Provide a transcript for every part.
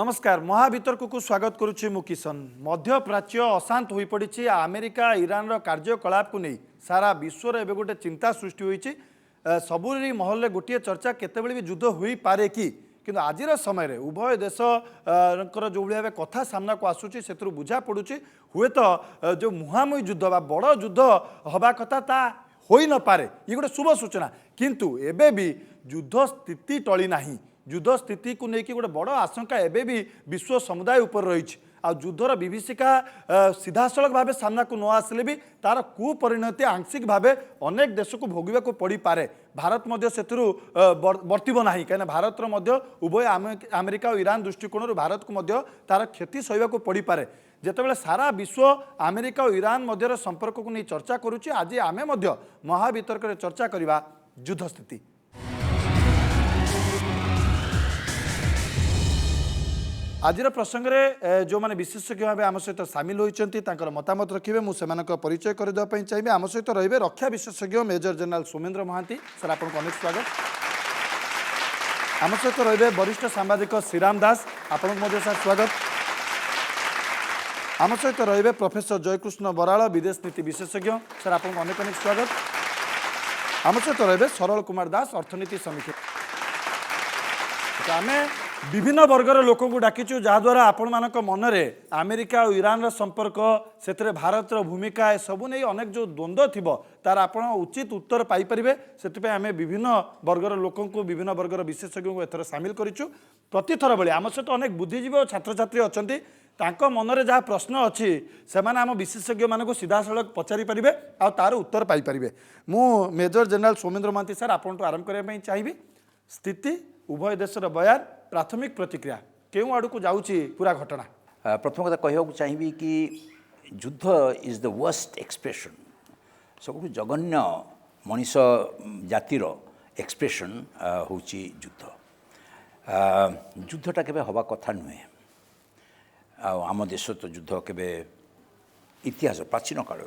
नमस्कार महावितर्क को स्वागत करुच्ची मु किशन मध्य प्राच्य अशांत हो पड़ी अमेरिका ईरान रो कार्यकलाप को नहीं सारा विश्व एवं गोटे चिंता सृष्टि होती सबुरी महल गोटे चर्चा केतबेले भी युद्ध हो पारे कि किंतु आजिर समय रे उभय देश जो भाव कथा सामना को आसूची से बुझा पड़ुची हुए तो जो मुहांमुही युद्ध बा बड़ युद्ध हवा कथा ता होई न पारे ये गोटे शुभ सूचना किंतु एबे भी युद्ध स्थिति टली नाही युद्ध स्थिति को लेकिन गोटे बड़ आशंका एबे भी विश्व समुदाय उपर रही आ युद्धर विभीषिका सीधासलख भाव सामना को न आसिले भी तार कुपरिणति आंशिक भाव अनेक देश को भोगवा को पड़ पारे भारत मध्य सेतु बर्तब ना कहीं भारतर मध्य उभय अमेरिका और ईरान दृष्टिकोण भारत को मध्य तार क्षति सहवा को पड़ पारे जितेबाला सारा विश्व अमेरिका और ईरान मध्य संपर्क को नहीं चर्चा करुच्ची आज आमे मध्य महावितर्क चर्चा करवा युद्ध स्थिति। आजिर प्रसंग में जो मैंने विशेषज्ञ भाव आम सहित सामिल होती मतामत रखिए मुझे परिचय करदेवाई चाहिए आम सहित रे रक्षा विशेषज्ञ major general Somendra Mohanty sir आपको अनेक स्वागत आम सहित रे वरिष्ठ सांबादिक श्रीराम दास आपको सर स्वागत आम सहित रे प्रोफेसर जयकृष्ण बराड़ विदेश नीति विशेषज्ञ सर आपको अनेक अनेक स्वागत आम सहित रे सरल कुमार दास अर्थनीति समीक्षा आम विभिन्न वर्गर लोक को डाकिचु जहाद्वारा आपण मानक मनरे अमेरिका और ईरान संपर्क से भारत भूमिका ए सबू नहीं अनेक जो द्वंद्व थी तार आपण उचित उत्तर पाइपर से आम विभिन्न वर्गर लोक विभिन्न वर्गर विशेषज्ञ को एथर सामिल करूँ प्रतिथर भाई आम सहित अनेक बुद्धिजीवी और छात्र छात्री अच्छा मनरे जहाँ प्रश्न अच्छी से आम विशेषज्ञ मानक सीधासलख पचारि पारे आ तार उत्तर पाइपर मु major general Somendra Mohanty sir आपन आरंभ करने चाहिए स्थिति उभय देशर बयान प्राथमिक प्रतिक्रिया क्यों आड़ को जाऊँगी पूरा घटना प्रथम कथा कहूँ चाहिए कि युद्ध इज द वर्स्ट एक्सप्रेशन सब जघन्य मनीष जातिर एक्सप्रेशन हूँ युद्ध युद्धटा केबे हवा कथा नुहे आम देश तो युद्ध केबे इतिहास प्राचीन काल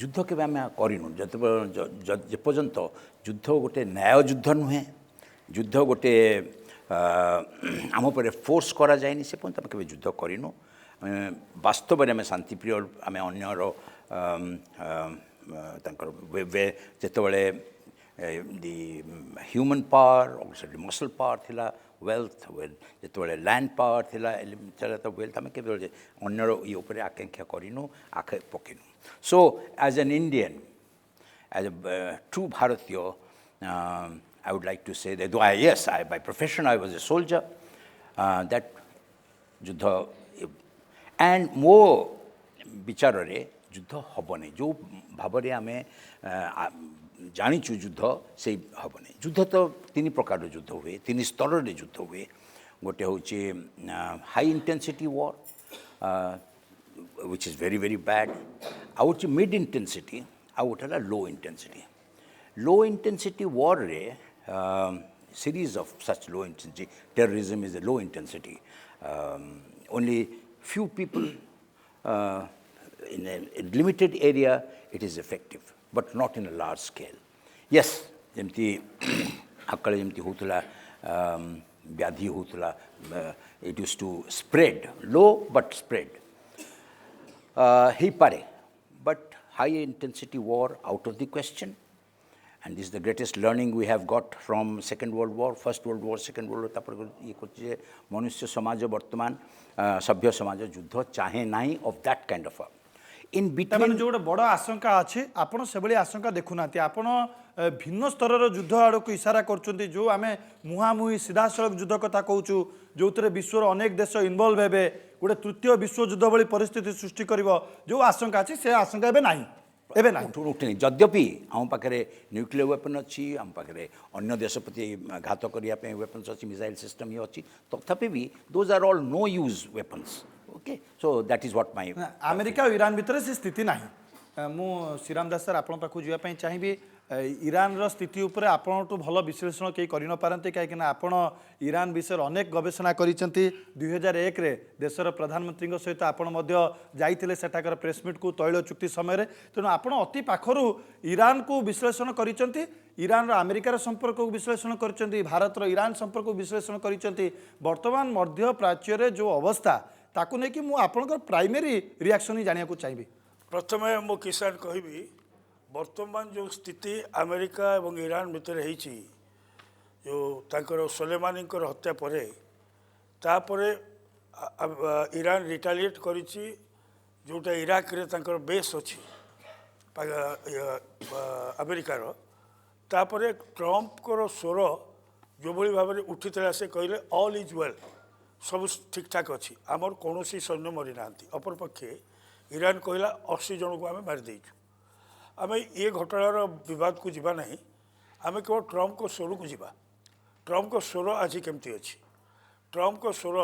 युद्ध केबे आम करूँ जेपर्यंत युद्ध गोटे न्याय युद्ध नुहे युद्ध गोटे आम पर फोर्स करा जाए से पर्यंत आम केबे युद्ध करूँ वास्तव में आम शांतिप्रिय आम अन्यर जितेबाला the human power also muscle power थिला वेल्थ जितेबाला लैंड पावर थिला तो वेल्थ आम केवल अन्यर ये उपर आकांक्षा करूँ आख पकेनु so as an Indian as a true भारतीय I would like to say that though by profession I was a soldier, that युद्ध and मो विचार रे युद्ध हबने जो भाव में आम जाचु युद्ध से हबने युद्ध तो तीन प्रकार युद्ध हुए तीन स्तर रे युद्ध हुए गोटे हूँ high intensity war which is very very bad आउ मिड इंटेंसिटी आउ गोटे लो इंटेंसिटी वॉर रे series of such low intensity terrorism is a low intensity only few people in a limited area it is effective but not in a large scale yes jemti akale jemti hutula vyadhi hutula it used to spread low but spread he pare but high intensity war out of the question. And this is the greatest learning we have got from Second World War, First World War, Second World War. तापर ये कुछ मनुष्य समाज वर्तमान सभ्य समाज युद्ध चाहे नहीं of that kind of in between जो गोटे बड़ आशंका अच्छे आपड़ से भाई आशंका देखुना आपड़ भिन्न स्तर युद्ध आड़ को इशारा कर जो आम मुहांमुही सीधासलख युद्ध कथा कहूँ जो विश्वर अनेक देश इनवल्व हे गोटे तृतीय विश्व युद्ध भाई परिस्थिति सृष्टि कर जो आशंका अच्छी से आशंका एवं नहीं एबे ना उठनी जद्यपि आम पाखे न्यूक्लियर वेपन अच्छी आम पाखे अन्य देश प्रति घात करने वेपन्स अच्छी मिसाइल सिस्टम ये अच्छी तथापि भी those are all no use weapons okay so that is what my America और ईरान भितर से स्थिति नहीं ମୁଁ ଶ୍ରୀରାମ ଦାସ ସାର୍ ଆପଣ ପାଖକୁ ଯିବା ପାଇଁ ଚାହିଁବି ଇରାନର ସ୍ଥିତି ଉପରେ ଆପଣଠୁ ଭଲ ବିଶ୍ଳେଷଣ କେହି କରିନପାରନ୍ତି କାହିଁକିନା ଆପଣ ଇରାନ ବିଷୟରେ ଅନେକ ଗବେଷଣା କରିଛନ୍ତି 2001ରେ ଦେଶର ପ୍ରଧାନମନ୍ତ୍ରୀଙ୍କ ସହିତ ଆପଣ ମଧ୍ୟ ଯାଇଥିଲେ ସେଠାକାର ପ୍ରେସମିଟ୍କୁ ତୈଳ ଚୁକ୍ତି ସମୟରେ ତେଣୁ ଆପଣ ଅତି ପାଖରୁ ଇରାନକୁ ବିଶ୍ଳେଷଣ କରିଛନ୍ତି ଇରାନର ଆମେରିକାର ସମ୍ପର୍କକୁ ବିଶ୍ଳେଷଣ କରିଛନ୍ତି ଭାରତର ଇରାନ ସମ୍ପର୍କକୁ ବିଶ୍ଳେଷଣ କରିଛନ୍ତି ବର୍ତ୍ତମାନ ମଧ୍ୟପ୍ରାଚ୍ୟରେ ଯେଉଁ ଅବସ୍ଥା ତାକୁ ନେଇକି ମୁଁ ଆପଣଙ୍କର ପ୍ରାଇମେରୀ ରିଆକ୍ସନ୍ ହିଁ ଜାଣିବାକୁ ଚାହିଁବି प्रथमे मु किसान कहबी वर्तमान जो स्थिति अमेरिका और ईरान भितर होती जो तांकर सोलेमानी हत्या पर तापरे ईरान रिटालिएट करिछि जोटा इराक रे तांकर बेस अच्छी अमेरिकार तापरे ट्रम्प को स्वर जो भाई भाव में उठी से कहले ऑल इज वेल सब ठीक ठाक अच्छी आमर कौन सैन्य मरी ना अपरपक्षे ईरान कहला 80 जन को आम मारिदेचु आम ये घटनार बद को जीवा ना आम केवल ट्रम्प को स्वर को जीवा ट्रम्प को स्वर आज केमती अच्छी ट्रम्प को स्वर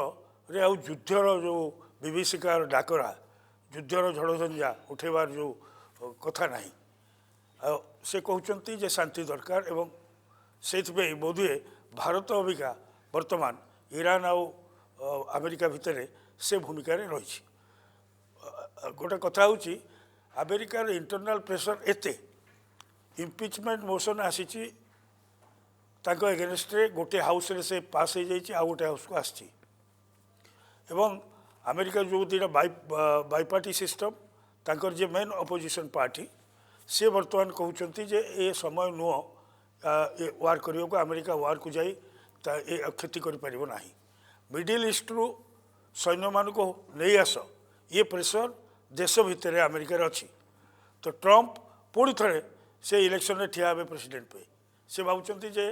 रे आउ युद्धर जो विभीषिकार डाकरा युद्धर झड़झंझा उठेबार जो कथा ना से कहते जे शांति दरकार एवं से बोधे भारत अबिका वर्तमान ईरान आउ अमेरिका भितर से भूमिका रही गोटे कथा हूँ अमेरिकार इंटरनाल प्रेशर एते इम्पिचमेंट मोशन आसी एगेन्स्ट गोटे हाउस रे से पास हो जाइए आ गोटे हाउस को आसी अमेरिका जो दुटा बाइपार्टी सिस्टम तांकर जे मेन अपोजिशन पार्टी सी बर्तमान कहते जे ए समय नुह वार करने को अमेरिका वार को जाई क्षति कर मिडिल ईस्ट रु सैन्य मान को नहीं आस ये प्रेशर देश भितर अमेरिकार अच्छी तो ट्रम्प पुणी थे से इलेक्शन में ठिया हे प्रेसिडेंट पे से भावुं जे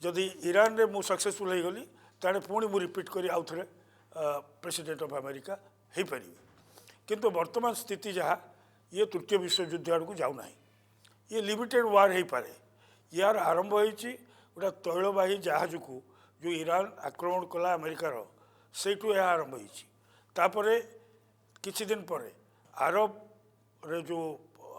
जदि ईरान रे मु सक्सेसफुल हो गली ताने पुणी मु रिपीट करी आउ थे प्रेसिडेंट ऑफ अमेरिका हो पारि किंतु वर्तमान स्थिति जहाँ ये तृतीय विश्वयुद्ध आड़ को जाऊना ये लिमिटेड वार हो पारे यार आरंभ होती गोटा तैलवाही जहाज को जो ईरान आक्रमण कला अमेरिकार से आरंभ होतापर किछि दिन पर आरब रे जो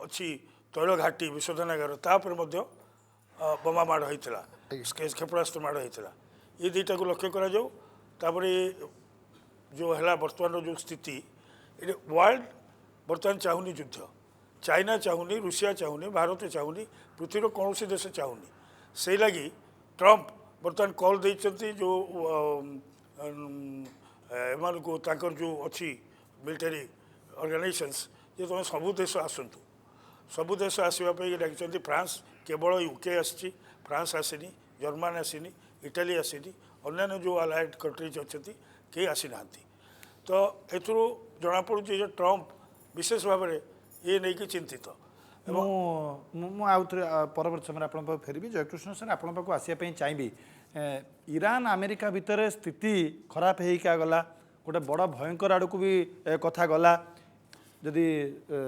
अच्छी तैल घाटी विशोधनागार तापर बोमा माड़ होता क्षेपणास्त्र माड़ होता ये दुईटा को लक्ष्य करा जाऊ तापर जो है वर्तमान जो स्थिति ये वर्ल्ड बर्तमान चाहूनी युद्ध चाइना चाहूनी रूसिया चाहूनी भारत चाहूनी पृथ्वीर कौन देश चाहूनी से लगी ट्रम्प बर्तमान कॉल देते जो एम को तांकर जो अच्छी मिलिटारी ऑर्गेनाइजेशंस ये तुम सबू देश आसतु सबू देश आसवाई डाक फ्रांस केवल यूके आसी फ्रांस आसनी जर्मान आसनी इटाली आसनी अन्य जो अलाइड कंट्रीज अच्छा कहीं आसी ना तो एथु जनापड़ ट्रम्प विशेष भाव में ये नहीं कि चिंतित आउ थे परवर्त समय आप फेरबी जयकृष्ण सर आप आसवाई चाहिए ईरान अमेरिका भितर स्थिति खराब होगा गला गोटे बड़ भयंकर आड़ को भी कथा गला जदि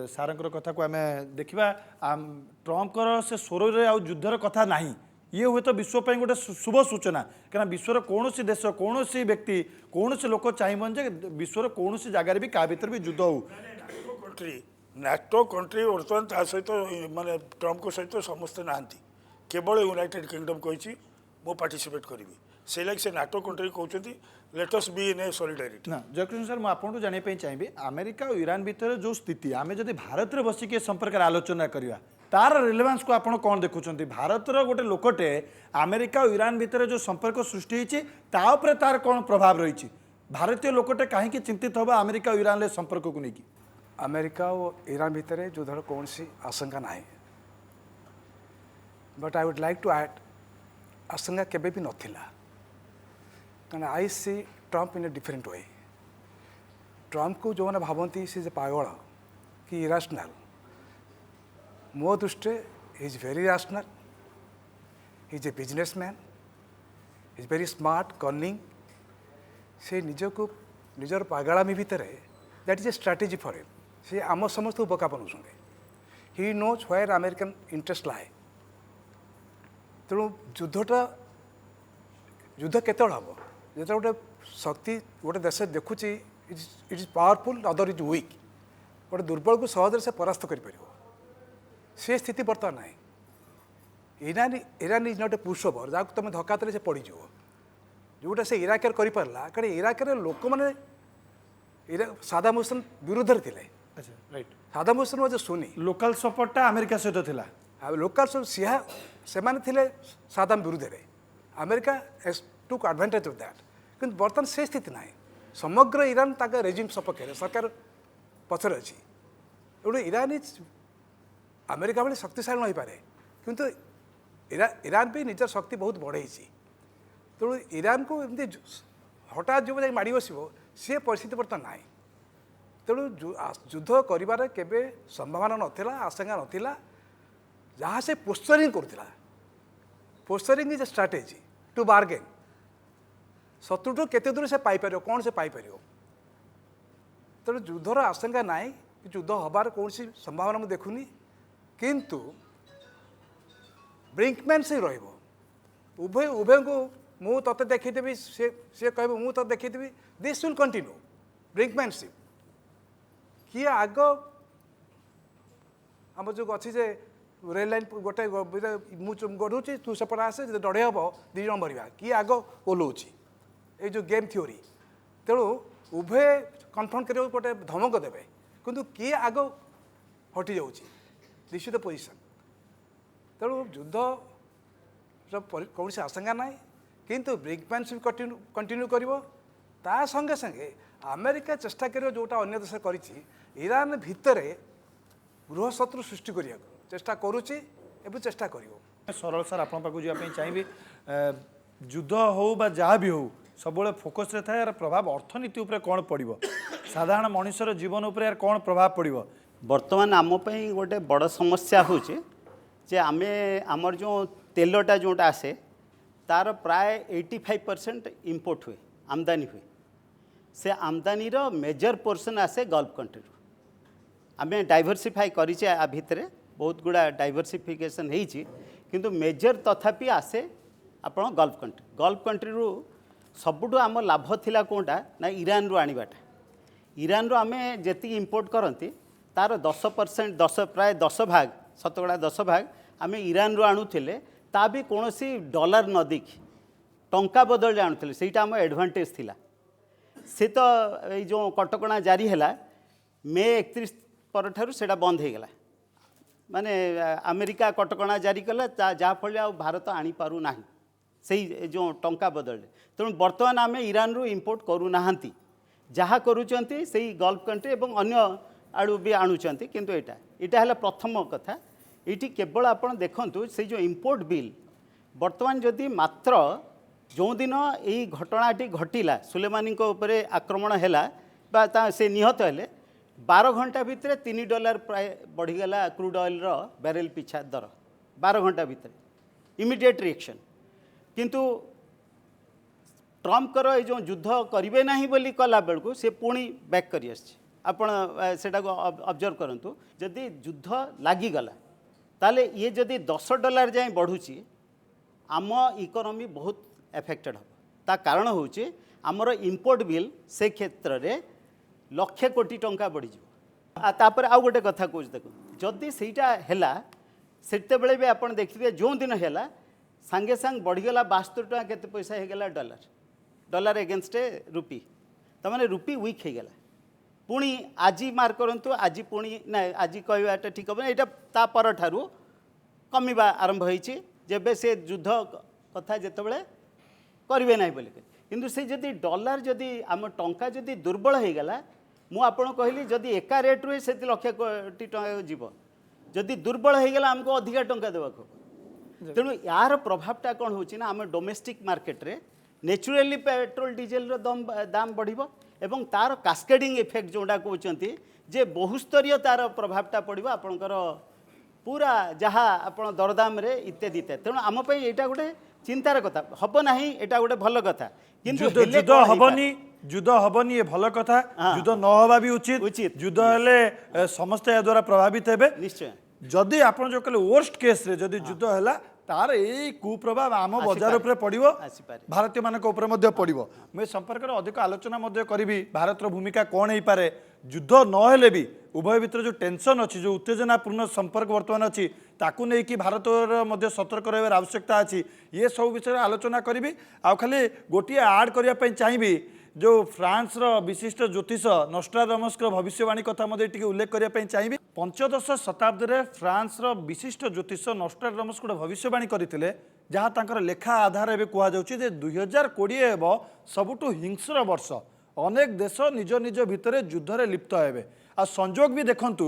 सारंकर कथा को आम देखा ट्रम्पर से स्वर रे युद्धर कथा ना ये हुए तो विश्वपाई गोटे शुभ सूचना क्या विश्वर कौन देश कौन व्यक्ति कौन लोक चाहिए जे विश्वर कौन जगार भी क्या भर भी युद्ध हो नाटो कंट्री बर्तमान ता सहित माने ट्रम्प को सहित समस्ते ना केवल यूनाइटेड किंगडम कही मु पार्टिसिपेट करी से लगे से नाटो कंट्री कहते let's be in a solidarity ना जयकृष्ण सर मुझे जानापी चाहिए अमेरिका और ईरान भितर जो स्थिति आम जब भारत में बसिक संपर्क आलोचना करवा तार रिलेवांस को आपड़ कौन देखुं भारतर गोटे लोकटे अमेरिका और ईरान भितर जो संपर्क सृष्टि होती तार कौन प्रभाव रही भारतीय लोकटे कहीं चिंतित हम अमेरिका और ईरान संपर्क को लेकिन अमेरिका और ईरान भितर युद्धर कौन आशंका ना but I would like to add आशंका केबे भी नथिला कारण I see Trump in a different way Trump को जो मैंने भावती सी पागल कि इराशनल मो दृष्टि is very rational is a businessman is very smart cunning से निजक निजर पागलामी भितर that is a strategy for him से आम समस्त बोका बनाऊँ he knows where American interest लाए तेणु युद्धटा युद्ध केत हम जो गोटे शक्ति गोटे देश देखुची it is powerful other is weak गोटे दुर्बल को सहज से परास्त कर से स्थिति बर्तमान ना Iran is not A push over जहाँ तुम धक्का देले से पड़ज जोटा से इराक करपारा कारण इराक लोक मैंने सादाम हुसैन विरुद्ध थे अच्छा राइट सादाम हुसैन वाज सुनी लोकल सपोर्टटा अमेरिका सहित थिला लोकाल सब सिहा से सादाम विरुद्ध में America took advantage of that किंतु बर्तमान से स्थिति ना समग्र ईरान रेजिम सपक्ष सरकार पचर अच्छी एवं ईरान इज अमेरिका भाई शक्तिशाली नहीं पारे किंतु ईरान भी निजर शक्ति बहुत बढ़े तेणु ईरान को एमती हठात जो जाए माड़ी बस सी परिस्थिति बर्तमान ना तेणु युद्ध कर संभावना नाला आशंका नाला जहाँ से पोस्चरिंग करुला posturing is a strategy to bargain शत्रुठू केते दूर से पाइपर कौन से पाइपर तेणु युद्धर आशंका ना युद्ध हबार कौन सी संभावना मुझे देखुनी किंतु ब्रिंकमैन से उभय उभय को मु ते देखीदेवी सी कह मु ते देखीदेवी दिस विल कंटिन्यू ब्रिंकमैनशिप किए आग आम जो अच्छी जे रेल लाइन गोटे मुझे गढ़ुची तू सेपटे आसे जो डढ़े हम दीज मरवा किए आग ओल्लाऊँ ये जो गेम थ्योरी तेणु उभय कन्फर्म कर गोटे धमक देवे किंतु किए आग हटि जाऊँ दिस इज द पोजिशन तेणु युद्ध कौन से आशंका ना किंतु ब्रिंकमैनशिप कंटिन्यू कर संगे संगे अमेरिका चेष्टा कर जोटा अन्य देश कर ईरान भितर गृह शत्रु सृष्टि करने चेष्टा करुच्ची एवं चेष्टा कर सरल सर आपण पाक जावाई चाहिए युद्ध हो बा जहाँ भी हो सब फोकस रे था यार प्रभाव अर्थनीति उपर कौन पड़ो साधारण मनुष्यर जीवन उपर यार कौन प्रभाव पड़ो बर्तमान आम गोटे बड़ समस्या हूँ जे आमे आमर जो तेलटा जोटा आसे तार प्राय 85% इम्पोर्ट हुए आमदानी हुए से आमदानी रो मेजर पोर्शन आसे गल्फ कंट्री आमे डाइवर्सिफाई करिचे आ भितरे बहुत गुड़ा डाइवर्सिफिकेशन होती किंतु मेजर तथापि आसे आपण गल्फ कंट्री रू सबुठु आम लाभ थिला कोटा ना ईरान रू आनिबाटा ईरान रू आमे जेति इंपोर्ट करती तार 10% प्राय 10 भाग शतकड़ा 10 भाग आमे ईरान रू आणुथिले ता भी कोनोसी डॉलर न देखि टंका बदल आणुथिले सेटा आम एडवांटेज थिला से तो ये जो कटकणा जारी है मे 31 पर ठारू सेटा बंद हो गला माने अमेरिका कटकणा जारी कला जहाँफल आ भारत आनी पारु नाही से जो टंका बदल तेणु बर्तमान आम ईरान रू इंपोर्ट करूना जहाँ करुँच से गल्फ कंट्री और अन्य आड़ू भी आणुंट किंतु यहाँ है प्रथम कथा ये केवल आपड़ देखु से जो इंपोर्ट बिल बर्तमान जदि मात्र जो दिन यही घटनाटी घटिला सुलेमानी उपरे आक्रमण है से निहत हेले 12 घंटा भितर $3 प्राय बढ़ीगला क्रूड ऑयल रो बैरेल पिछा दर 12 घंटा भितर इमिडिएट रिएक्शन किंतु ट्रम्प कर जो युद्ध करेंगे ना बोली कला बेलू सी पुणी बैक कर आपड़ा ऑब्जर्व करूँ जदि युद्ध लगिगला ताले ये जदि $10 जाए बढ़ुची आम इकोनॉमी बहुत एफेक्टेड हम ता कारण हूँ आमर इंपोर्ट बिल से क्षेत्र में लक्ष कोटी टंका बढ़ी तापर आउ गोटे कथा कह देखो जदि सेटा है से भी आप देखिए जो दिन है सांगे सांग बढ़ीगला 72 टका केते पैसा होगला डॉलर एगेन्स्ट रुपी तमाने रुपी वीक होगला पुणी आज मार्क करूँ आज पुणी ना आज कहवाटा ठीक हम यहाँ पर ठारू कमिबा आरंभ होती जेबे से युद्ध कथा जितेबाला करेंगे ना बोलिक किंतु से जदि डॉलर जदि आम टंका जदि दुर्बल हो गला मु आपन कहली जदि एका रेट रे से लक्ष कोटी टंका जीव जदि दुर्बल हो गला हमको अधिका टंका देवाक तेणु यार प्रभावटा कौन हो आम डोमेस्टिक मार्केट रे नेचुराली पेट्रोल डीजेल दाम बढ़िबो एवं तार कास्केडिंग इफेक्ट जोड़ा कहते जे बहुस्तरीय तार प्रभावटा पड़ो आपणकर पूरा जहाँ आप दरदाम रे इत्यादि इत्यादि तेणु आम यहाँ गोटे चिंतार कथा हम ना यहाँ गोटे भल कथा युद्ध हबनी ये भल कथा युद्ध न हवा भी उचित युद्ध हेले समस्त या द्वारा प्रभावित हेबे निश्चय जदि आप जो कहले वर्स्ट केस रे जदि युद्ध है तार यही कुप्रभाव आम बजार उपर पड़ो भारतीय मान पड़ो मुझे संपर्क में अधिक आलोचना करी भारतर भूमिका कौन हो पारे युद्ध न हेले भी उभय भितर जो टेंशन अच्छी जो उत्तेजनापूर्ण संपर्क वर्तमान अच्छी ताकू नहीं कि भारतर मध्य सतर्क रहार आवश्यकता अच्छी ये सब विषय आलोचना करी आ खाली गोटे आड करने चाहिए जो फ्रांस विशिष्ट ज्योतिष नोस्ट्राडामस भविष्यवाणी कथा टिके उल्लेख करने चाहिए 15 शताब्दी में फ्रांस विशिष्ट ज्योतिष नोस्ट्राडामस गोटे भविष्यवाणी करते जहाँ तांकर लेखा आधार एवं कहुचे 2020 एव सबुठु हिंस्र वर्ष अनेक देश निज निज भितर युद्धरे लिप्त हेबे आ संजोग भी देखंतु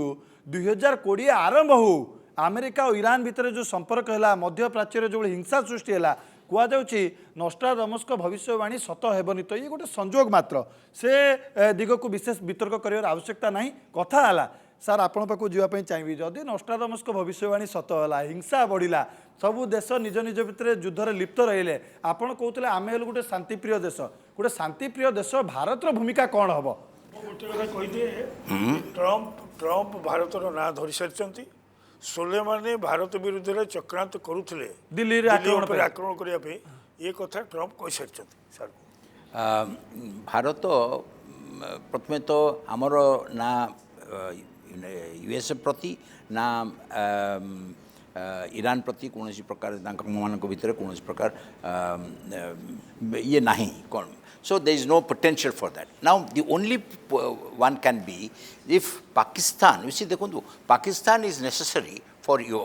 2020 आरंभ हो अमेरिका और ईरान भितर जो संपर्क है मध्य प्राच्यर जो हिंसा सृष्टि है कहुच्छी नोस्ट्राडामस भविष्यवाणी सत हेबनी तो ये गोटे संजोग मात्र से दिग को विशेष वितर्क कर आवश्यकता नहीं कथा है सार आपण पाक जावाई चाहिए जदि नोस्ट्राडामस भविष्यवाणी सत है हिंसा बढ़ला सबू देश निज निज भितर युद्धरे लिप्त रहिले आपण कहते आम हेलु गोटे शांतिप्रिय देश गोटे शांतिप्रिय देश भारतर भूमिका कौन हम गोटे कथा कहीदिए ट्रंप भारतर ना धरी सारी सोलेमाने भारत विरुद्ध में चक्रांत करुले दिल्ली रे आक्रमण करने ये कथा ट्रंप कही सारी सर भारत प्रथमे तो आमर ना यूएस प्रति ना ईरान प्रति कौन प्रकार मान भर कौन प्रकार ये ना कौन so there is no potential for that. Now the only one can be if Pakistan, you see देखो Pakistan is necessary for you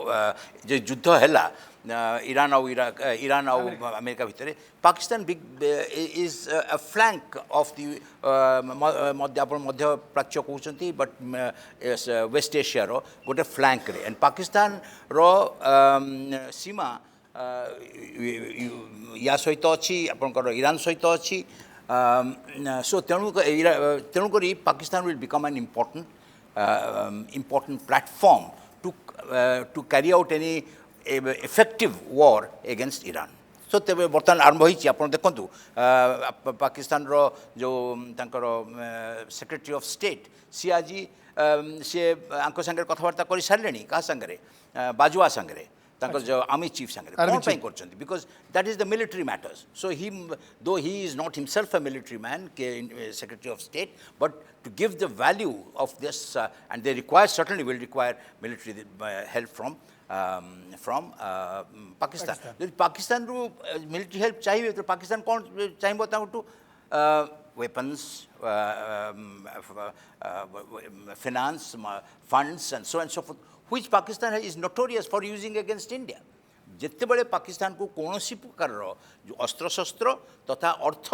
जो युद्ध है ईरान और अमेरिका भितर Pakistan big is a flank of the मध्य प्राच्य कहते but वेस्ट एशिया रो गोटे flank रे एंड पाकिस्तान रो सीमा या सहित अच्छी आपंकर ईरान सहित अच्छी so तेणुक Pakistan will become an important platform to carry out any effective war against Iran. So तेरे बर्तमान आरंभ होइछि आपण देखंतु पाकिस्तान रो जो तांकर सेक्रेटरी ऑफ स्टेट सी आज सी आंको संगे कथबार्ता कर सारे क्या संगे बाजुआ संगे जो आर्मी चीफ संगे कौन पे करछंती because that is the military matters. So though he is not himself a military man secretary of state but to give the value of this and they certainly will require military help from Pakistan. If Pakistan ru military help चाहिए तो Pakistan कौन चाहिए बताऊँ weapons, finance, funds and so forth, which Pakistan is notorious for using against India. जिते बड़े पाकिस्तान को कौन प्रकार जो अस्त्र शस्त्र तथा अर्थ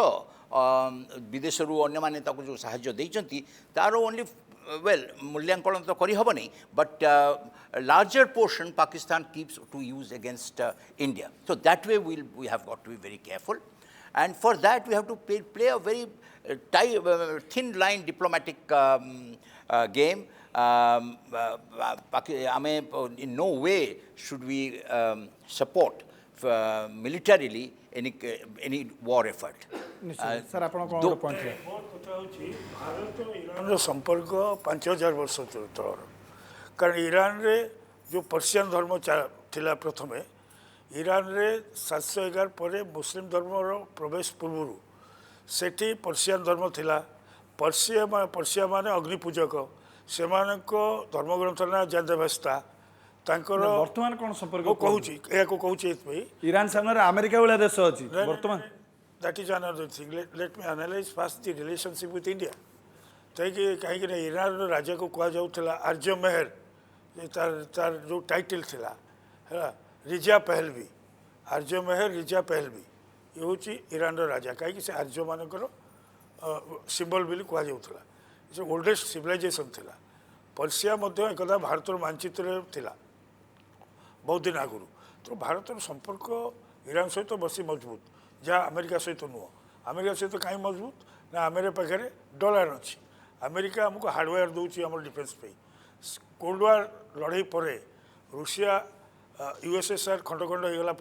विदेश अन्य माने जो साहाय्य देइचंती तार ओनली वेल मूल्यांकन तो करी हबो नहीं but larger portion Pakistan keeps to use against India. So that way we have got to be very careful. And for that, we have to play a very thin line diplomatic game. In no way should we support militarily any war effort. Sir आपण कोन point है मोर कथा होची भारत और Iran रो संपर्क 5000 वर्ष तलर कारण Iran रे जो पर्शियन धर्म थिला प्रथमे ईरान रे 711 पर मुस्लिम धर्म प्रवेश पूर्व सेठी पर्शियन धर्म थिला पर्शिया माने अग्निपूजक से धर्मग्रंथ ना जंदेवस्ता वर्तमान कौन संपर्क कहूँ ईरान सामने अमेरिका वाला देश अच्छी वर्तमान that is another thing let me analyse fast the relationship with India कहीं ईरान राजा को कहुला आर्य मेहर तार जो टाइटल थिला है रिजा पहलवी आर्य मेहर रिजा पहलवी ये हूँ ईरान राजा कहीं से आर्य मानकर सिंबल बोली कहुला से ओल्डेस्ट सिविलाइजेशन थिला पर्शिया एकदा भारत मानचित्र थिला बहुत दिन आगु तो भारत संपर्क ईरान सहित बसी मजबूत जहाँ अमेरिका सहित नुह अमेरिका सहित कहीं मजबूत ना आमेर पाखे डॉलर अच्छी अमेरिका आमको हार्डवेयर दूसरी आम डिफेन्स पे कोल्ड वार लड़ाई पर रूसिया यूएसएसआर खंड खंड होगला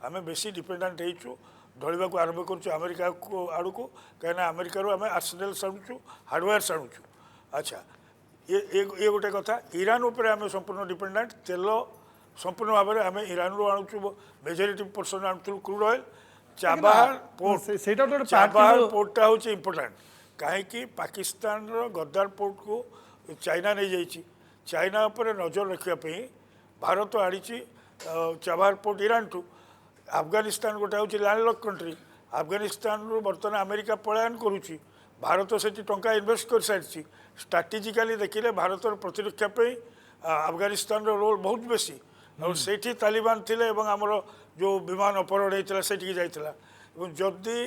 आम बेसी डिपेंडेंट हो ढलवा को आरंभ कर अमेरिका को आड़ को कहीं अमेरिका आम आर्सेनल साणुचु हार्डवेयर साणुचु अच्छा ये गोटे कथा ईरान उपर आम संपूर्ण डिपेंडेंट तेल संपूर्ण भाव में आम ईरान रू आणुचु मेजोरिटी परसेंट आणुचु क्रूड ऑयल चाबाहार पोर्ट पोर्टा हूँ इम्पोर्टाट कहीं पाकिस्तान गद्दार पोर्ट को चाइना नहीं जाइए चाइना पर नजर रखापी भारत आनी चाबार पोर्ट ईरान ठू अफगानिस्तान गोटे हूँ लैंडलॉक कंट्री अफगानिस्तान रु बर्तमान अमेरिका पलायन करुच्ची भारत से टंका इन्वेस्ट कर सारी स्ट्राटेजिकाली देखिले भारत प्रतिरक्षा अफगानिस्तान रोल बहुत बेसी और सेठी तालिबान थिले आमर जो विमान अपहरण होता से जाइला जदि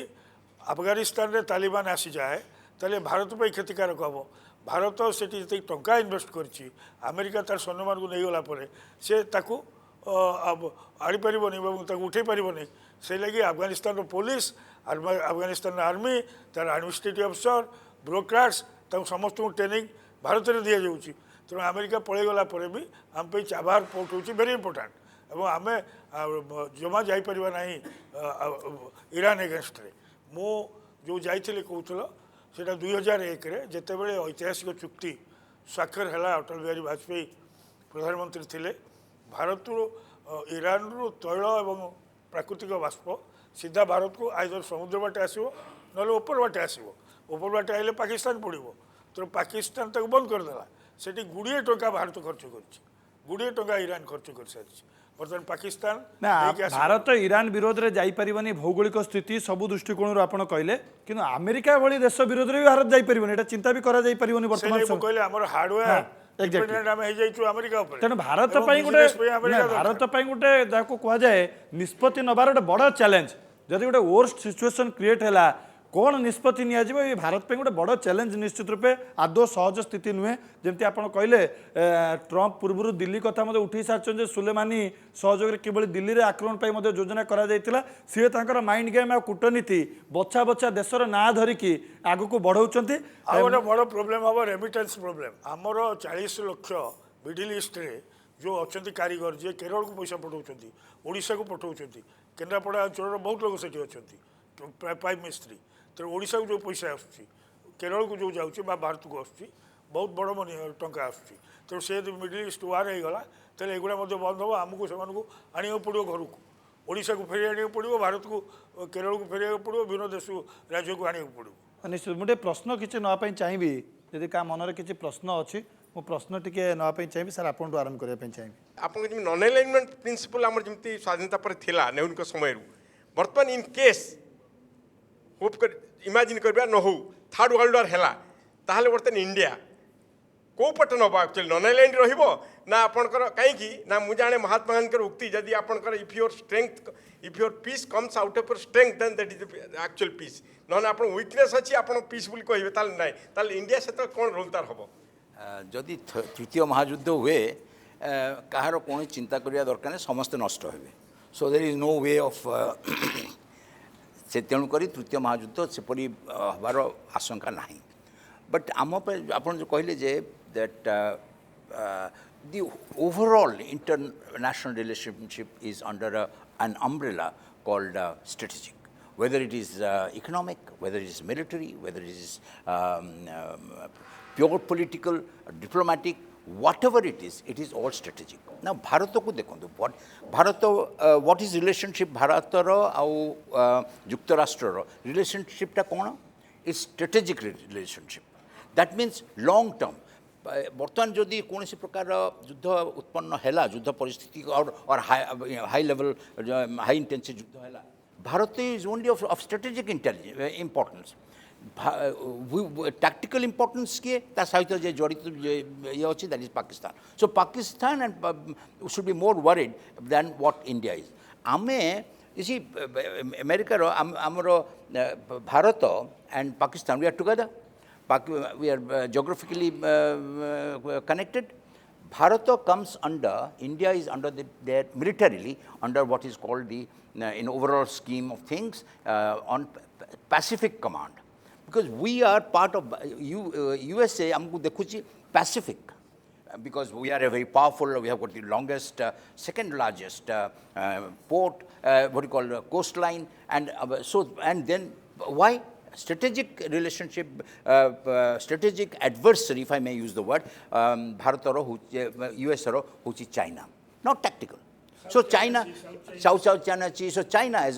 अफगानिस्तान रे तालिबान आसी जाए ताले भारत पे क्षतिकारक हम भारत से टंका इन्वेस्ट करी अमेरिका तार सैन्य मान नहीं गला से आनीपर उठे पारनी से लगी अफगानिस्तान पुलिस अफगानिस्तान आर्मी तार एडमिनिस्ट्रेटिव अफसर ब्यूरोक्राट्स समस्त ट्रेनिंग भारत में दि जाऊँगी तेणु अमेरिका पलैगला भी आम चाबार पोर्ट हूँ वेरी इंपोर्टाट और आम जमा जापर ना ईरान एगेन्स्ट मु जो जाइली कहूल से 2001 जिते बड़े ऐतिहासिक चुक्ति स्वाक्षर है अटल बिहारी वाजपेयी प्रधानमंत्री थे भारत ईरान रु तैल और प्राकृतिक बाष्प सीधा भारत को आइदर समुद्र बाटे आसो ना ऊपर बाटे आसो ऊपर बाटे आइले पाकिस्तान पड़ो तो पाकिस्तान तक बंद करदेला से गुड़िए टंका भारत खर्च गुड़िए टंका ईरान खर्च कर सारी बर्तमान पाकिस्तान ना भारत ईरान विरोध में जापरि भौगोलिक स्थिति सबू दृष्टिकोण आप कहले कि अमेरिका भली देश विरोध में भी भारत जापरि चिंता भी करा बर्तमान कहले आमर हार्डवेयर डिपेंडेंट आम हो अमेरिका तेणु भारत भारत गोटे जहाँ कह जाए निष्पत्ति नबार गोटे बड़ चैलेंज जदि गोटे वर्स्ट सिचुएशन क्रिएट है कौन निष्पत्ति नि भारत पे गोटे बड़ चैलेंज निश्चित रूपे आदौ सहज स्थिति नुहे जमती आप कहले ट्रंप पूर्व दिल्ली कथा उठी सारी सुलेमानी सहयोग किभली दिल्ली में आक्रमण पर योजना करा सी माइंड गेम आ कूटनीति बछा बछा देशर ना धरिकी आग को बढ़ाऊँ गोटे बड़ प्रोब्लेम हम रेमिटेन्स प्रोब्लेम आमर 40 लाख मिडिल ईस्ट रे जो अच्छा कारीगर जी केरल को पैसा पठाऊँ ओडिशा को पठाऊँ केन्द्रापड़ा अंचल बहुत लोग से अच्छा पाइप मिस्त्री तो ओडिशा को जो पैसा आसूँ केरल को जो जाऊँगी भारत को आसूँ बहुत बड़ मनी टंका आसूँ तो से मिडिल ईस्ट वार होगा तो एगुड़ा बंद हम आमको से आने पड़ो घर को ओडिशा को फेरी आने पड़ो भारत को केरल को फेर पड़ो विभिन्न देश राज्य को आने पड़ो निश्चित मुझे प्रश्न किसी नापी चाहिए यदि क्या मनरे किसी प्रश्न अच्छी मो प्रश्न टी नापी चाहिए सर आपको आरंभ करने चाहिए आप नन अलाइनमेंट प्रिंसिपल आम जमी स्वाधीनता पर थिला नेहरू समय बर्तमान इन केस होप कर इमेजिन करवा न हो थर्ड वर्ल्ड वार है ताहले बर्तमान इंडिया कौ पट नब एक्चुअली नन अलाइंड रहिबो ना आपणकर कहीं ना मुझे जाने महात्मा गांधी उक्ति जदि आपणकर if your strength if your peace comes out of your strength then that is actual peace ना आप वीकनेस अच्छी आप पीस बोली कहे ताल ना ताल इंडिया से कौन रोल तार हम जदि तृतीय महायुद्ध हुए कहार कौन चिंता करने दरकार समस्ते नष्ट हे so there is no way of से तेणुक तृतीय महायुद्ध सेपरी हबार आशंका ना बट आम आप जो कहले जे that the overall international relationship is under an umbrella called strategic. Whether it is economic, whether it is military, whether it is pure political, diplomatic, whatever it is all strategic. Now, Bharat ko dekhantu, what is relationship Bharat ro au Yukta Rashtra ro relationship ta kona? It's strategic relationship. That means long term. बर्तमान जदि कौन प्रकार युद्ध उत्पन्न है युद्ध परिस्थिति और हाई लेवल हाई इंटेंसिव युद्ध है Bharat is only of strategic importance tactical importance किए सहित जो जड़ित ये अच्छी that is Pakistan so Pakistan and should be more worried than what India is आमे इसी अमेरिकार आमर Bharat and Pakistan we are together we are geographically connected. Bharat comes under, India is under their militarily under what is called the, in overall scheme of things, on Pacific Command. Because we are part of USA, amku dekhuchi Pacific. Because we are a very powerful, we have got the longest, second largest port, what you call coastline, and and then why? Strategic relationship, strategic adversary, if I may use the word, Bharat ro, US ro, which is China, not tactical. So China, South China Sea, so China is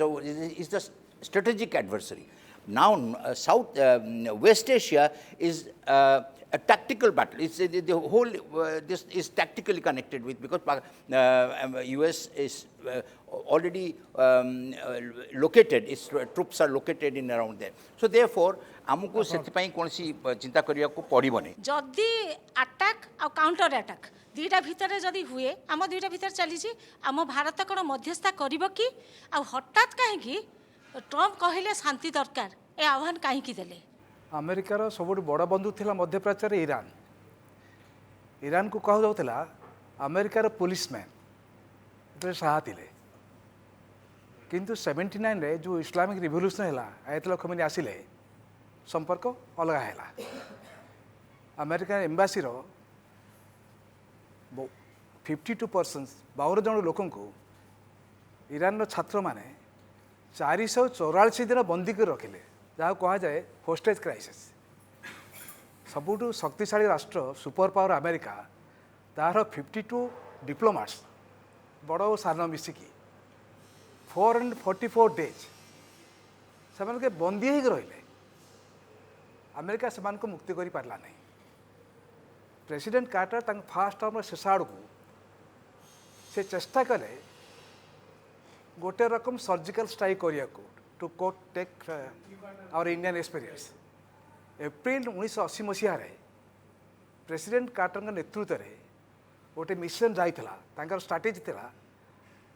the strategic adversary. Now West Asia is a tactical battle. It's the whole this is tactically connected with, because US is already located. Its troops are located in around there. So therefore, आमको सेतिपाई कोनसी चिंता करिया को पड़िबनी. जदि attack आ counter attack दुईटा भितर जदि हुए आम दुईटा भितर चली आम भारत कौन मध्यस्था कर कि आ हठात कहीं ट्रम्प कहले शांति दरकार ए आह्वान कहीं देले. अमेरिकार सबुठ बड़ बंधु थिला मध्यप्राच्यर ईरान. ईरान को कह जाउथला अमेरिकार पुलिसमैन तो साहा थिले. किंतु 79 रे जो इस्लामिक रिवोल्यूशन हैला आयतुल्लाह खमेनी आसिले संपर्क अलग हैला. अमेरिकन एम्बासी रो 52% 52 जन लोकन को ईरान छात्र माने 444 दिन बंदी कर रखिले, जहाँ कह जाए होस्टेज क्राइसिस. सबुठ शक्तिशाली राष्ट्र सुपर पावर अमेरिका तार 52 डिप्लोमाट्स बड़ और सान मिसिकी 444 डेज से बंदी हो रही. अमेरिका से मुक्ति कर पारला नहीं. प्रेसिडेंट कार्टर फास्ट टर्म शेष आड़ को से चेष्टा कले गोटे रकम सर्जिकल स्ट्राइक करिया को to quote take our Indian experience. April 1980 मसीह प्रेसिडेंट कार्टर नेतृत्व में गोटे मिशन जाइला. स्ट्राटेजी था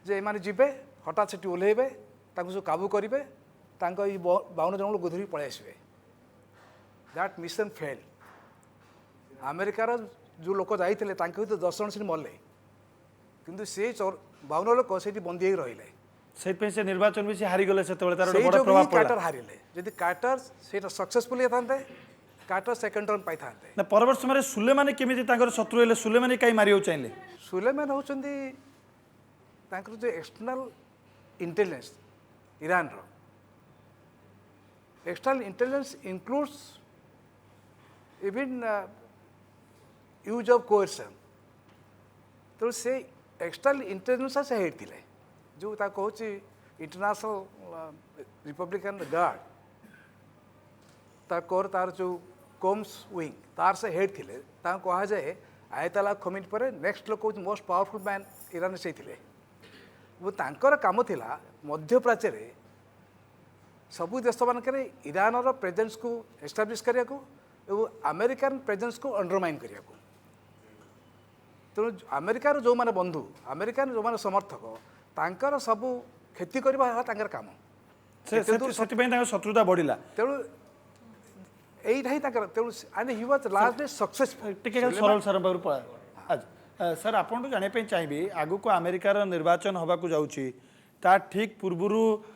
जे एमाने जिबे हठात से ओह्लैबे सब काबू करेंगे 52 जन लोग धरी पलि आसबे. That mission fail. अमेरिकार जो लोक जाते 10 जन से मरले किंतु से 52 लोक से बंदी हो रही. से निर्वाचन भी हारीगले से कार्टर हारिले. जदि कार्टर से सक्सेसफुल होता कार्टर सेकेंड टर्म पाई था. ना परवर्त समय सुलेमानी केमिति शत्रु हेले सुलेमानी कहीं मारियो चाहिए. सुलेमान होचंदी जो एक्सटर्नल इंटेलिजेंस ईरान रो. External intelligence includes even use of coercion. तो से एक्सटर्नल इंटेलिजेंस से हेड थिले जो कहूँ इंटरनेशनल रिपब्लिकन गार्ड तार तार जो कोम्स विंग तार से हेड थिले. कह जाए आयतुल्लाह खमेनी पर नेक्स्ट लोक हूँ मोस्ट पावरफुल मैन ईरान से थे. वो तांकर काम थिला मध्यप्राच्य सबू देश मानक ईरान प्रेजेंस को एस्टाब्लिश करने को अमेरिकन प्रेजेंस को अंडरमाइन करने को. तेणु अमेरिकार जो माने बंधु अमेरिकन जो माने समर्थक तांकर सबू क्षति करवा काम शत्रुता बढ़ला. तेणु यही तेणु and he was largely successful. सरल सर सर आपन जानापी चाहिए आगु को अमेरिकार निर्वाचन होगा जाऊँगी ता ठीक पूर्वर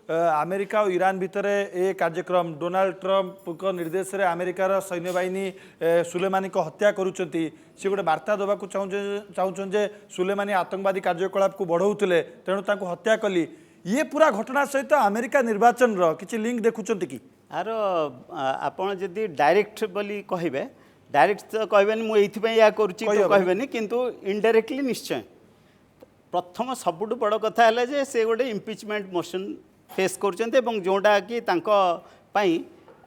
अमेरिका और ईरान भितर ए कार्यक्रम डोनाल्ड ट्रम्प को निर्देश रे अमेरिकार सैन्य बाहिनी सुलेमानी को हत्या करुँच. सी गोटे बार्ता देवा चाहूँ जे सुलेमानी आतंकवादी कार्यकलाप को बढ़ाऊले तेणु तांको हत्या कली. ये पूरा घटना सहित अमेरिका निर्वाचन किसी लिंक देखुं कि आर आपड़ जदि डायरेक्ट बोली कहे डायरेक्ट तो कहबेनि मुझे या करुच्ची तो कहबेनि किंतु इनडायरेक्टली निश्चय. प्रथम सबुठ बड़ कथा है जे से गोटे इम्पिचमेंट मोशन फेस कर जोटा कि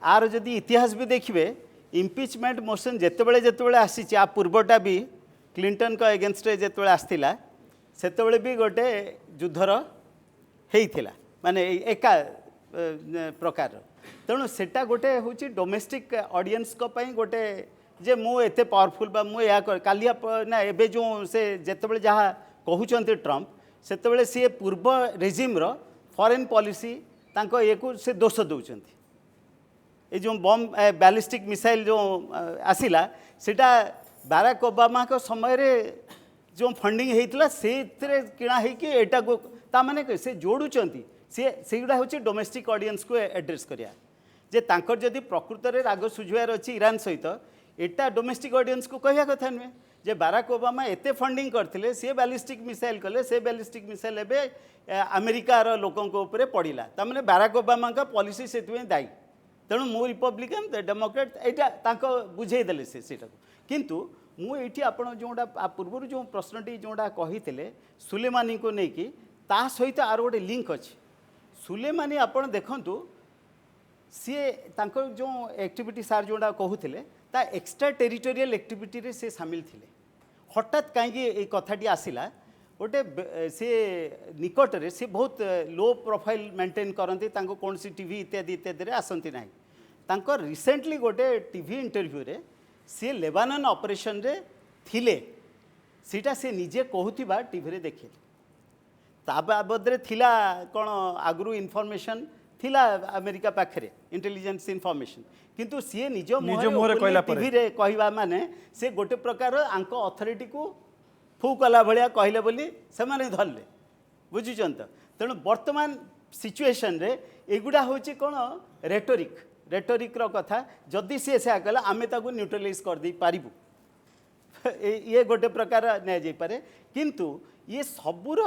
आर जदि इतिहास भी देखिए इम्पिचमेंट मोशन जितेबाला जितेबाला आसी आ पूर्वटा भी क्लिंटन को एगेन्स्ट जितेबाला आसला से भी गोटे युद्धर होता माने एका प्रकार. तेणु सेटा गोटे हूँ डोमेस्टिक ऑडियंस गोटे जे मु एते पावरफुल बा मु या कालिया ना एबे जो से जेतेबेले जहाँ कहउचंती ट्रम्प सेतेबेले सी पूर्व रेजिम रो फॉरेन पॉलिसी तांको ये को से दोष दउचंती. ये जो बम बैलिस्टिक मिसाइल जो आसिला सेटा बाराक ओबामा को समय रे जो फंडिंग हेइतला से किणा है कि एटा को ता माने से जोड़ुचंती से गुड़ा हूँ डोमेस्टिक ऑडियंस को एड्रेस करिया जे तांकर जदि प्रकृत में राग सुझार अच्छी ईरान सहित एटा डोमेस्टिक ऑडियंस को कहया कथा नुहे जे बाराक ओबामा एते फंडिंग करथिले से बैलिस्टिक मिसाइल कले से बैलिस्टिक मिसाइल एबे अमेरिकार लोकों को ऊपर पड़िला तामने बाराक ओबामा का पॉलिसी से दायी. तेणु मु रिपब्लिकन डेमोक्रेट एटा तांको बुझे देले सेटा किंतु मु एठी आपण जोडा पूर्व जो प्रश्नटी जोडा कहिथिले सुलेमानी को नेकी ता सहित आर गोटे लिंक अच्छी. सुलेमानी आपण देखंतु सी तांको जो एक्टिविटी सार जोडा कहूथिले ତା एक्स्ट्रा टेरिटोरियल एक्टिविटी रे से सामिल थिले हठात कहीं कथाटी आसला गोटे सी निकट में सी बहुत लो प्रोफाइल मेंटेन करती कौन सी टीवी इत्यादि इत्यादि आसती ना तांकर रिसेंटली गोटे टीवी इंटरव्यू रे सी लेबानन ऑपरेशन रे थिले सीटा से निजे कहूथिबा टीवी रे देखिले ता बाबदरे थिला कौन आगु इनफॉरमेशन थिला अमेरिका पाखरे इंटेलिजेंस इनफॉरमेशन किंतु सी निज मुहरे कहला परे। टीवी रे कहवा माने से गोटे प्रकार आंक अथॉरिटी को फू कला भलिया कहले बोली से माने धरले बुझुचन त तेणु वर्तमान सिचुएशन रे एगुडा होची कोन रेटोरिक रो कथा जदि सी से कहला आमे ताकू न्यूट्रलाइज कर दी पारिबु ये गोटे प्रकार नै जाई पारे किंतु ये सबुर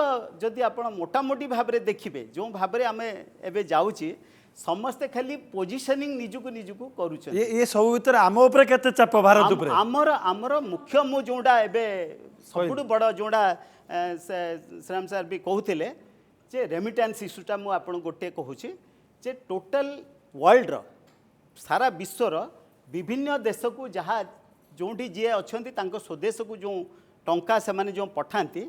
जदि आपण मोटामोटी भाव में देखिए जो भाव में आम एबे जाउची समस्ते खाली पोजिशनिंग निजुक करूछ ये सब भीतर आम ऊपर केते चाप भारत ऊपर आमर मुख्य मु जोड़ा एबे सबुठ बड़ जोड़ा श्याम सर भी कहते जे रेमिटेंस इश्यूटा मु आपन गोटे कहूची जे टोटल वर्ल्ड सारा विश्वर विभिन्न देश को जहाँ जोटी जी अच्छी स्वदेश को जो टंका से माने जो पठाती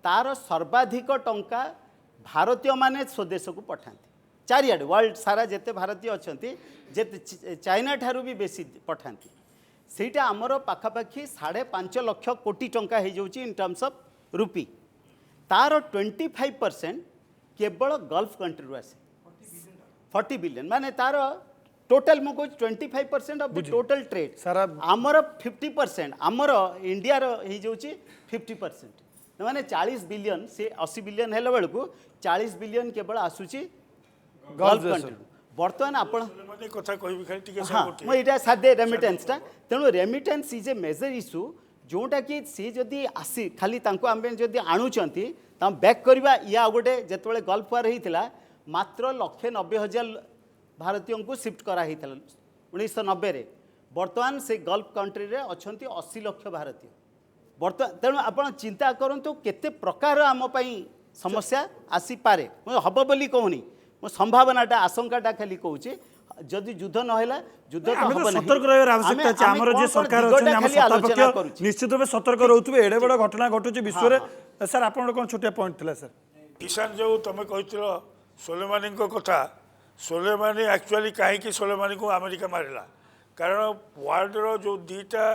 तार सर्वाधिक टंका भारतीय माने स्वदेश को पठाती चारिआडे वर्ल्ड सारा जेते भारतीय अच्छा जे चाइना ठारू भी बेसी पठाती सेटा आमर पाखापाखि 5.5 लाख कोटी टंका हो जाउची इन टर्म्स ऑफ रुपी तार 25% केवल गल्फ कंट्री आसे 40 बिलियन माने तार टोटल मु 25% ऑफ द टोटल ट्रेड सारा आमर 50% आमर इंडिया रो हो जाउची 50% माने 40 बिलियन से 80 बिलियन हेला बेल को 40 बिलियन केवल आसुची गल्फ कंट्री बर्तमान आपण माने कथा कहबी खाली टिके हाँ मैं यहाँ साधे रेमिटेंसटा तेणु remittance is a major issue जोटा कि सी जदि आसी खाली आम जदि आणुचंती बैक करवा या गोटे जिते गल्फ वार होता मात्र 190,000 भारतीयों को शिफ्ट कराई 1990 बर्तमान से गल्फ कंट्री रे अच्छी 80 लाख भारतीय बर्तमान तेणु आप चिंता करूँ केते प्रकार आम समस्या आसी पारे हम बोली कहूनी मो संभावनाटा आशंकाटा खाली कहूँ जदि युद्ध नहला युद्ध तो आमे तो हबो नहीं। सतर्क रहबार आवश्यकता अछि आमे हमर जे कौन सरकार दिगटा अछि हम खाली आलोचना सत्तापक्ष करूछि। निश्चित रूप सतर्क रहउतबे एडे बड़ घटना घटुछि विश्व रे सर आपन कोन छोटे पॉइंट थिला सर किसान जो तुम कहथिलो सोलेमानी को कथा सोलेमानी एक्चुअली कहीं सोलेमानी को अमेरिका मारिला कारण वर्ल्ड रो जो दीटा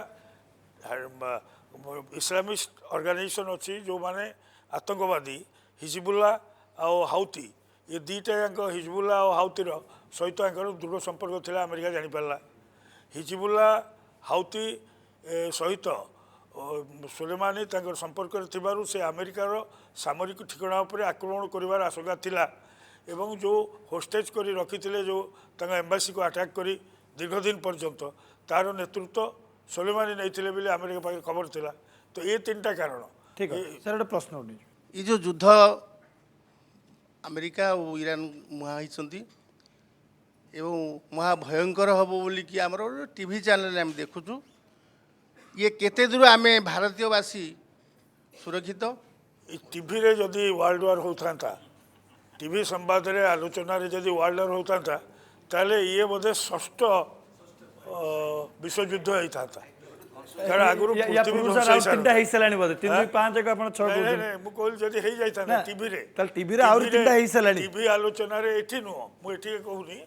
इस्लामिस्ट ऑर्गेनाइजेशन अच्छी जो माने आतंकवादी हिजबुल्ला और हाउती ये दीटा हिजबुल्ला और हाउती सहित दृढ़ संपर्क थिला अमेरिका जानी पारला हिजबुल्ला हाउती सहित सोलेमानी संपर्क थिबारु से अमेरिकार सामरिक ठिकाना उपर आक्रमण करिवार आशंका थिला एवं जो होस्टेज करी रखिथिले जो एम्बासी को अटैक करी दीर्घ दिन पर्यंत तार नेतृत्व सोलेमानी नहीं बोली अमेरिका पाखे खबर थिला तो ये 3टा कारण ठीक है सर एक प्रश्न उठी ये जो युद्ध अमेरिका और ईरान मुहाई एवं महाभयंकर हम बोली कि आमर टीवी चैनल आम देखुचु ये केते दूर आम भारतीयवासी सुरक्षित टीवी रे जदि वर्ल्ड वार होता टीवी संवाद रे आलोचना रे जदि वर्ल्ड वार होता ताले ये बोधे 6ठ विश्वयुद्ध होता कारण आगुरु या पुरुष और तीनटा हेई सलानी बोले 3 5 जगह अपन 6 नहीं नहीं मु कहल जदि हेई जाइता ना टीवी रे तल टीवी रे और तीनटा हेई सलानी टीवी आलोचना रे एठी नो मु एठी कहूनी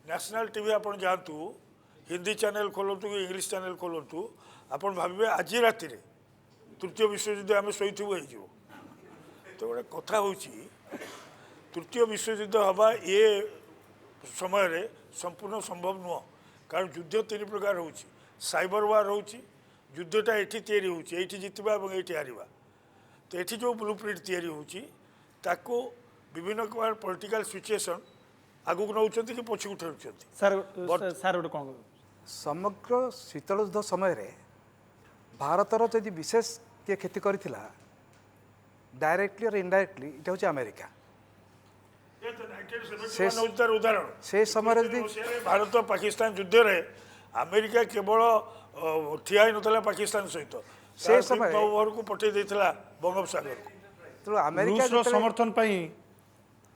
नेशनल टीवी अपन जानतु हिंदी चैनल खोलतु कि इंग्लिश चैनल खोलतु अपन भाबे आज राति रे तृतीय विश्वयुद्ध आम शोथु हो तो गोटे कथा होची तृतीय विश्वयुद्ध हवा ये समय रे संपूर्ण संभव नुह कारण युद्ध 3 प्रकार होची साइबर वार होची युद्धटा एठी तैयारी होची एठी जितबा और एठी हारिबा तो एठी जो ब्लूप्रिंट तैयारी होची ताको विभिन्न प्रकार पॉलिटिकल सिचुएशन आगु नौचंती कि पछी उठाउचंती सर सर गोटे कोन समग्र शीतल युद्ध समय रे भारतर जदि विशेष किए क्षति करथिला डायरेक्टली और इनडायरेक्टली इटा होची अमेरिका उदाहरण से समय यदि भारत पाकिस्तान युद्ध रे अमेरिका केवल ठिया ही नथला पाकिस्तान सहित से समय को पठे देथिला बंगोपसागर तो अमेरिका रूस रो समर्थन पई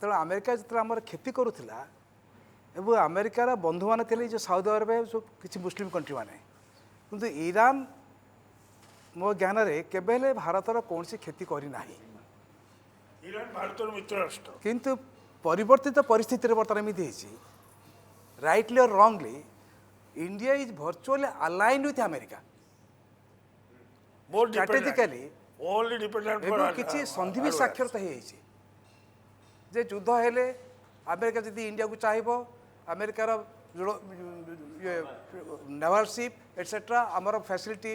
तेणु अमेरिका जो आम क्षति करूला एवं अमेरिकार बंधु मैंने थे जो साउदी अरब जो किसी मुस्लिम कंट्री मैंने କିନ୍ତୁ ଇରାନ ମୋ ଜ୍ଞାନରେ କେବେ ହେଲେ ଭାରତର କୌଣସି କ୍ଷତି କରିନାହିଁ। ଇରାନ ଭାରତର ମିତ୍ର ରାଷ୍ଟ୍ର। କିନ୍ତୁ ପରିବର୍ତ୍ତିତ ପରିସ୍ଥିତିରେ ବର୍ତ୍ତମାନ ଏମିତି ହେଇଛି, rightly or wrongly, India is virtually aligned with America More strategically. only dependent for ଏବଂ କିଛି ସନ୍ଧି ବି ସ୍ୱାକ୍ଷରିତ ହେଇଯାଇଛି ଯେ ଯୁଦ୍ଧ ହେଲେ ଆମେରିକା ଯଦି ଇଣ୍ଡିଆକୁ ଚାହିଁବ, ଆମେରିକାର ନେଭାଲ ସିପ୍ ଏଟସେଟ୍ରା ଆମର ଫ୍ୟାସିଲିଟି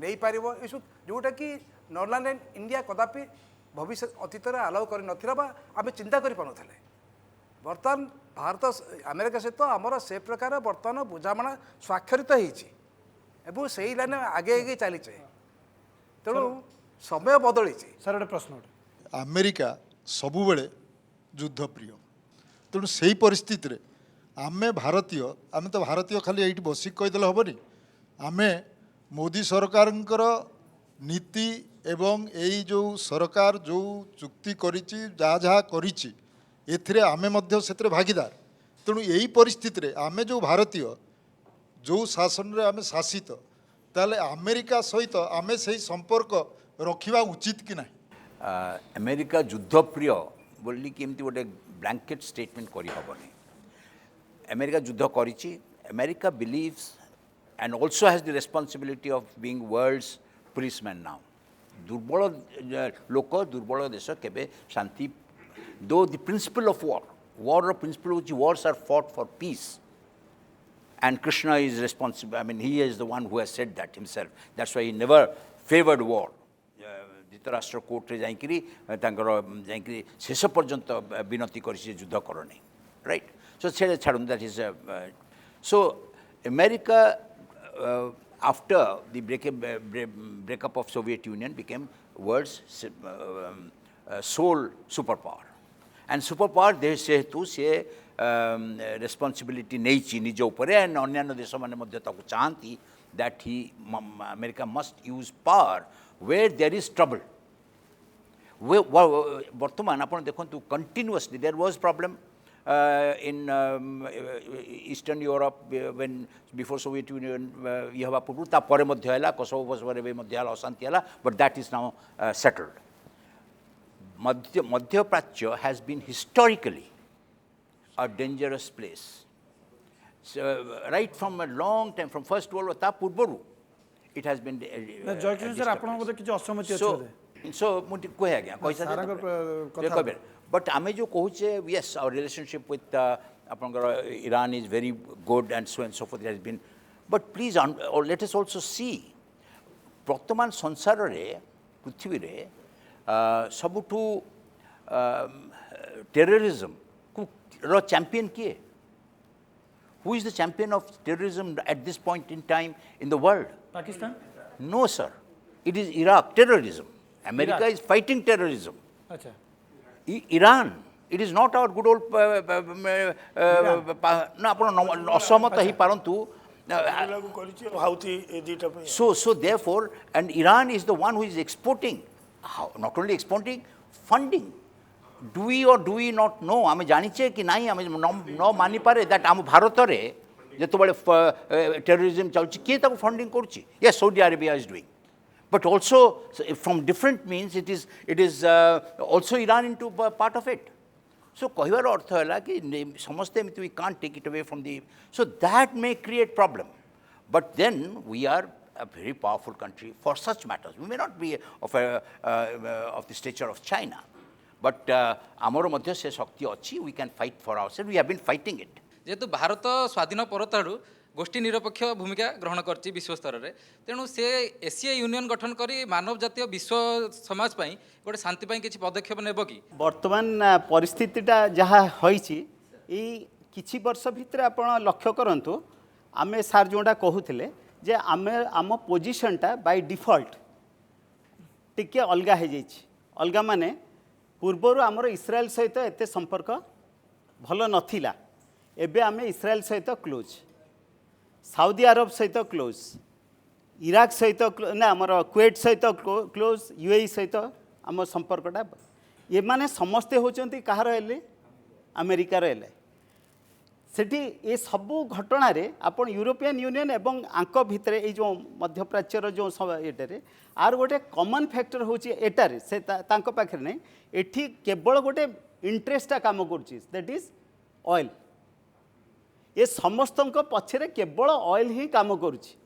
ନେଇପାରିବ, ଏସବୁ ଯେଉଁଟାକି ନର୍ଲାଣ୍ଡ ଇଣ୍ଡିଆ କଦାପି ଭବିଷ୍ୟତ ଅତୀତରେ ଆଲାଉ କରିନଥିଲା ବା ଆମେ ଚିନ୍ତା କରିପାରୁନଥିଲେ। ବର୍ତ୍ତମାନ ଭାରତ ଆମେରିକା ସହିତ ଆମର ସେ ପ୍ରକାର ବର୍ତ୍ତମାନ ବୁଝାମଣା ସ୍ୱାକ୍ଷରିତ ହେଇଛି ଏବଂ ସେଇ ଲାଇନ୍ ଆଗେଇ ଆଗେଇ ଚାଲିଛେ। ତେଣୁ ସମୟ ବଦଳିଛି। ସାର୍ ଗୋଟେ ପ୍ରଶ୍ନ ଗୋଟେ ଆମେରିକା ସବୁବେଳେ ଯୁଦ୍ଧପ୍ରିୟ, ତେଣୁ ସେଇ ପରିସ୍ଥିତିରେ ଆମେ ଭାରତୀୟ, ଆମେ ତ ଭାରତୀୟ ଖାଲି ଏଇଠି ବସିକି କହିଦେଲେ ହେବନି, ଆମେ ମୋଦି ସରକାରଙ୍କର ନୀତି ଏବଂ ଏଇ ଯେଉଁ ସରକାର ଯେଉଁ ଚୁକ୍ତି କରିଛି, ଯାହା ଯାହା କରିଛି, ଏଥିରେ ଆମେ ମଧ୍ୟ ସେଥିରେ ଭାଗିଦାର। ତେଣୁ ଏଇ ପରିସ୍ଥିତିରେ ଆମେ ଯେଉଁ ଭାରତୀୟ, ଯେଉଁ ଶାସନରେ ଆମେ ଶାସିତ, ତାହେଲେ ଆମେରିକା ସହିତ ଆମେ ସେଇ ସମ୍ପର୍କ ରଖିବା ଉଚିତ କି ନାହିଁ? ଆମେରିକା ଯୁଦ୍ଧପ୍ରିୟ ବୋଲିକି ଏମିତି ଗୋଟେ ବ୍ଲାଙ୍କେଟ୍ ଷ୍ଟେଟମେଣ୍ଟ କରିହେବନି। ଆମେରିକା ଯୁଦ୍ଧ କରିଛି। America believes and also has the responsibility of being world's policeman now. ଦୁର୍ବଳ ଲୋକ, ଦୁର୍ବଳ ଦେଶ କେବେ ଶାନ୍ତି, though the principle of warର principle ହେଉଛି wars are fought for peace. And Krishna is responsible. I mean, he is the one who has said that himself. That's why he never favored war. Dhritarashtra କୋର୍ଟରେ ଯାଇକରି ତାଙ୍କର ଯାଇକରି ଶେଷ ପର୍ଯ୍ୟନ୍ତ ବିନତି କରିଛି ଯୁଦ୍ଧ କରନି, ରାଇଟ୍? ସୋ ସେଇଟା ଛାଡ଼ନ୍ତୁ, that is so America after the breakup of Soviet Union became world's sole superpower. And superpower ଯେହେତୁ ସେ ରେସ୍ପନ୍ସିବିଲିଟି ନେଇଛି ନିଜ ଉପରେ, and ଅନ୍ୟାନ୍ୟ ଦେଶମାନେ ମଧ୍ୟ ତାକୁ ଚାହାନ୍ତି that America must use power where there is trouble. ବର୍ତ୍ତମାନ ଆପଣ ଦେଖନ୍ତୁ, continuously there was problem in Eastern Europe when before Soviet Union ଇଏ ହେବା ପୂର୍ବରୁ, ତାପରେ ମଧ୍ୟ ହେଲା କୋସୋଭୋ ଫୋସୋଭୋରେ ବି ମଧ୍ୟ ହେଲା, ଅଶାନ୍ତି ହେଲା, but that is now settled. ମଧ୍ୟପ୍ରାଚ୍ୟ has been historically a dangerous place. So, right from a long time, from First World War, ତା ପୂର୍ବରୁ it has been Jayakishore sir, ଆପଣଙ୍କ ବୋଧେ କିଛି ଅସହମତି ଅଛି ବୋଧେ? So ମୁଁ ଟିକେ କହେ ଆଜ୍ଞା, କହିସାରିଲେ but ଆମେ ଯେଉଁ କହୁଛେ, yes, our relationship with ଆପଣଙ୍କର Iran is very good and so forth, it has been, but please let us also see ବର୍ତ୍ତମାନ ସଂସାରରେ, ପୃଥିବୀରେ ସବୁଠୁ ଟେରରିଜମର ଚାମ୍ପିୟନ କିଏ? Who is the champion of terrorism at this point in time in the world? Pakistan? No, sir. It is Iraq, terrorism. America is fighting terrorism. ଆଚ୍ଛା, Iran, it is not our good old ନା ଆପଣ ଅସହମତ ହେଇପାରନ୍ତୁ। So therefore, and Iran is the one who is exporting, not only exporting, funding. Do we or do we not know? ଆମେ ଜାଣିଛେ କି ନାହିଁ, ଆମେ ନ ମାନିପାରେ that ଆମ ଭାରତରେ ଯେତେବେଳେ ଟେରରିଜିମ୍ ଚାଲୁଛି, କିଏ ତାକୁ ଫଣ୍ଡିଂ କରୁଛି? Yes, Saudi Arabia is doing. But also from different means, it is also Iran into part of it. So କହିବାର ଅର୍ଥ ହେଲା କି ସମସ୍ତେ ଏମିତି, we can't take it away from the, so that may create problem. But then we are a very powerful country for such matters. We may not be of the stature of China, but ଆମର ମଧ୍ୟ ସେ ଶକ୍ତି ଅଛି, we can fight for ourselves, we have been fighting it. ଯେହେତୁ ଭାରତ ସ୍ୱାଧୀନ ପରଠାରୁ ଗୋଷ୍ଠୀ ନିରପେକ୍ଷ ଭୂମିକା ଗ୍ରହଣ କରିଛି ବିଶ୍ୱ ସ୍ତରରେ, ତେଣୁ ସେ ଏସିଆ ୟୁନିୟନ ଗଠନ କରି ମାନବ ଜାତୀୟ ବିଶ୍ୱ ସମାଜ ପାଇଁ ଗୋଟେ ଶାନ୍ତି ପାଇଁ କିଛି ପଦକ୍ଷେପ ନେବ କି? ବର୍ତ୍ତମାନ ପରିସ୍ଥିତିଟା ଯାହା ହୋଇଛି, ଏଇ କିଛି ବର୍ଷ ଭିତରେ ଆପଣ ଲକ୍ଷ୍ୟ କରନ୍ତୁ, ଆମେ ସାର୍ ଯେଉଁଟା କହୁଥିଲେ ଯେ ଆମ ପୋଜିସନଟା ବାଇ ଡିଫଲ୍ଟ ଟିକେ ଅଲଗା ହେଇଯାଇଛି। ଅଲଗା ମାନେ ପୂର୍ବରୁ ଆମର ଇସ୍ରାଏଲ ସହିତ ଏତେ ସମ୍ପର୍କ ଭଲ ନଥିଲା, ଏବେ ଆମେ ଇସ୍ରାଏଲ ସହିତ କ୍ଲୋଜ୍, ସାଉଦି ଆରବ ସହିତ କ୍ଲୋଜ୍, ଇରାକ ସହିତ ନା ଆମର କୁଏଟ୍ ସହିତ କ୍ଲୋଜ୍, UAE ସହିତ ଆମ ସମ୍ପର୍କଟା, ଏମାନେ ସମସ୍ତେ ହେଉଛନ୍ତି କାହାର ହେଲେ? ଆମେରିକାର ହେଲେ। सेठी ये सबू घटना रे आपण यूरोपियन यूनियन एवं आंक भितर ये जो मध्यप्राच्यर जो ये आर गोटे कॉमन फैक्टर हूँ एटारे से पाखे नहीं एठी केवल गोटे इंटरेस्टा काम कर दैट इज ऑयल ये समस्त पछरे केवल ऑयल ही काम करुच्ची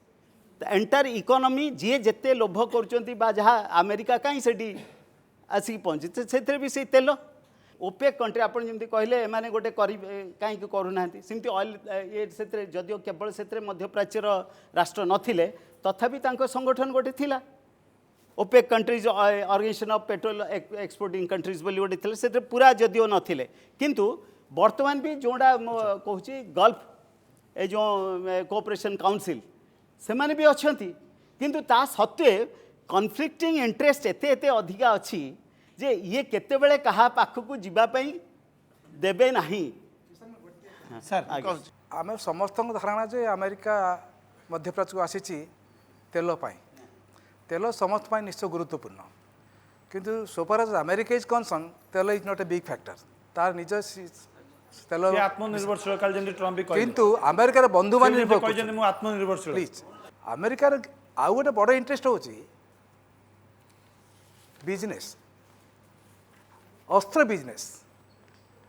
एंटायर इकोनॉमी जी जेते लोभ कर जहाँ अमेरिका कहीं से आसिक पहुँची से भी से तेल ओपेक कंट्री आप जमी कहले मैंने गोटे कहीं करूना सेमती ऑयल ये से जदिव केवल से मध्यप्राच्यर राष्ट्र नथिले तथापि संगठन गोटे थिला OPEC countries organisation of petrol exporting countries बोली गोटे थिले से पूरा जदिव नथिले किंतु वर्तमान भी जोड़ा कहूँ गल्फ ए जो कोऑपरेशन काउंसिल से माने भी अच्छा किंतु ता सत्वे कन्फ्लिक्टिंग इंटरेस्ट एते एते अधिका अच्छी जे ये केते बेले कहा पाखकू जीवाई देबे नहीं सर आम समस्त धारणा जे अमेरिका मध्यप्राच्य को आसी तेल तेल समस्त निश्चय गुरुत्वपूर्ण किंतु so far as America is concerned tel is not a big factor तार निज तेल से आत्मनिर्भरशील काल जेंति ट्रम्प भी कहले किंतु अमेरिकार बंधु मान निर्भर कहले मु आत्मनिर्भरशील प्लीज अमेरिकार आउ गोटे बड़ इंटरेस्ट हूँ बिजनेस अस्त्र बिजनेस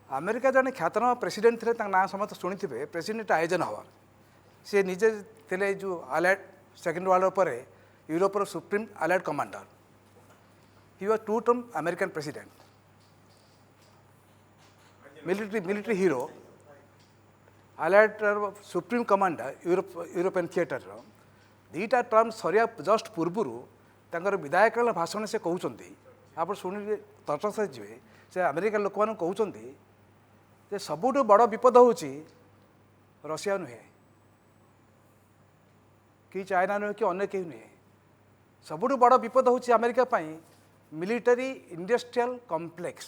अमेरिका जड़े ख्यातनाम प्रेसिडेंट थे ना समस्त शुणी थे प्रेसिडेंट आइजनहावर सी निजे थे जो allied second world war Europe supreme allied commander he was 2 term American president military hero allied supreme commander European theatre दीटा टर्म सरिया जस्ट पूर्वर विधायक भाषण से कहते आप शुणिले तटस्थ जी से अमेरिका लोक मान कहते सबुठ बड़ विपद हूँ रशिया नुहे कि चाइना नुहे कि अन्य कहीं नुहे सबुठ बड़ विपद हूँ अमेरिका मिलिटरी इंडस्ट्रियल कॉम्प्लेक्स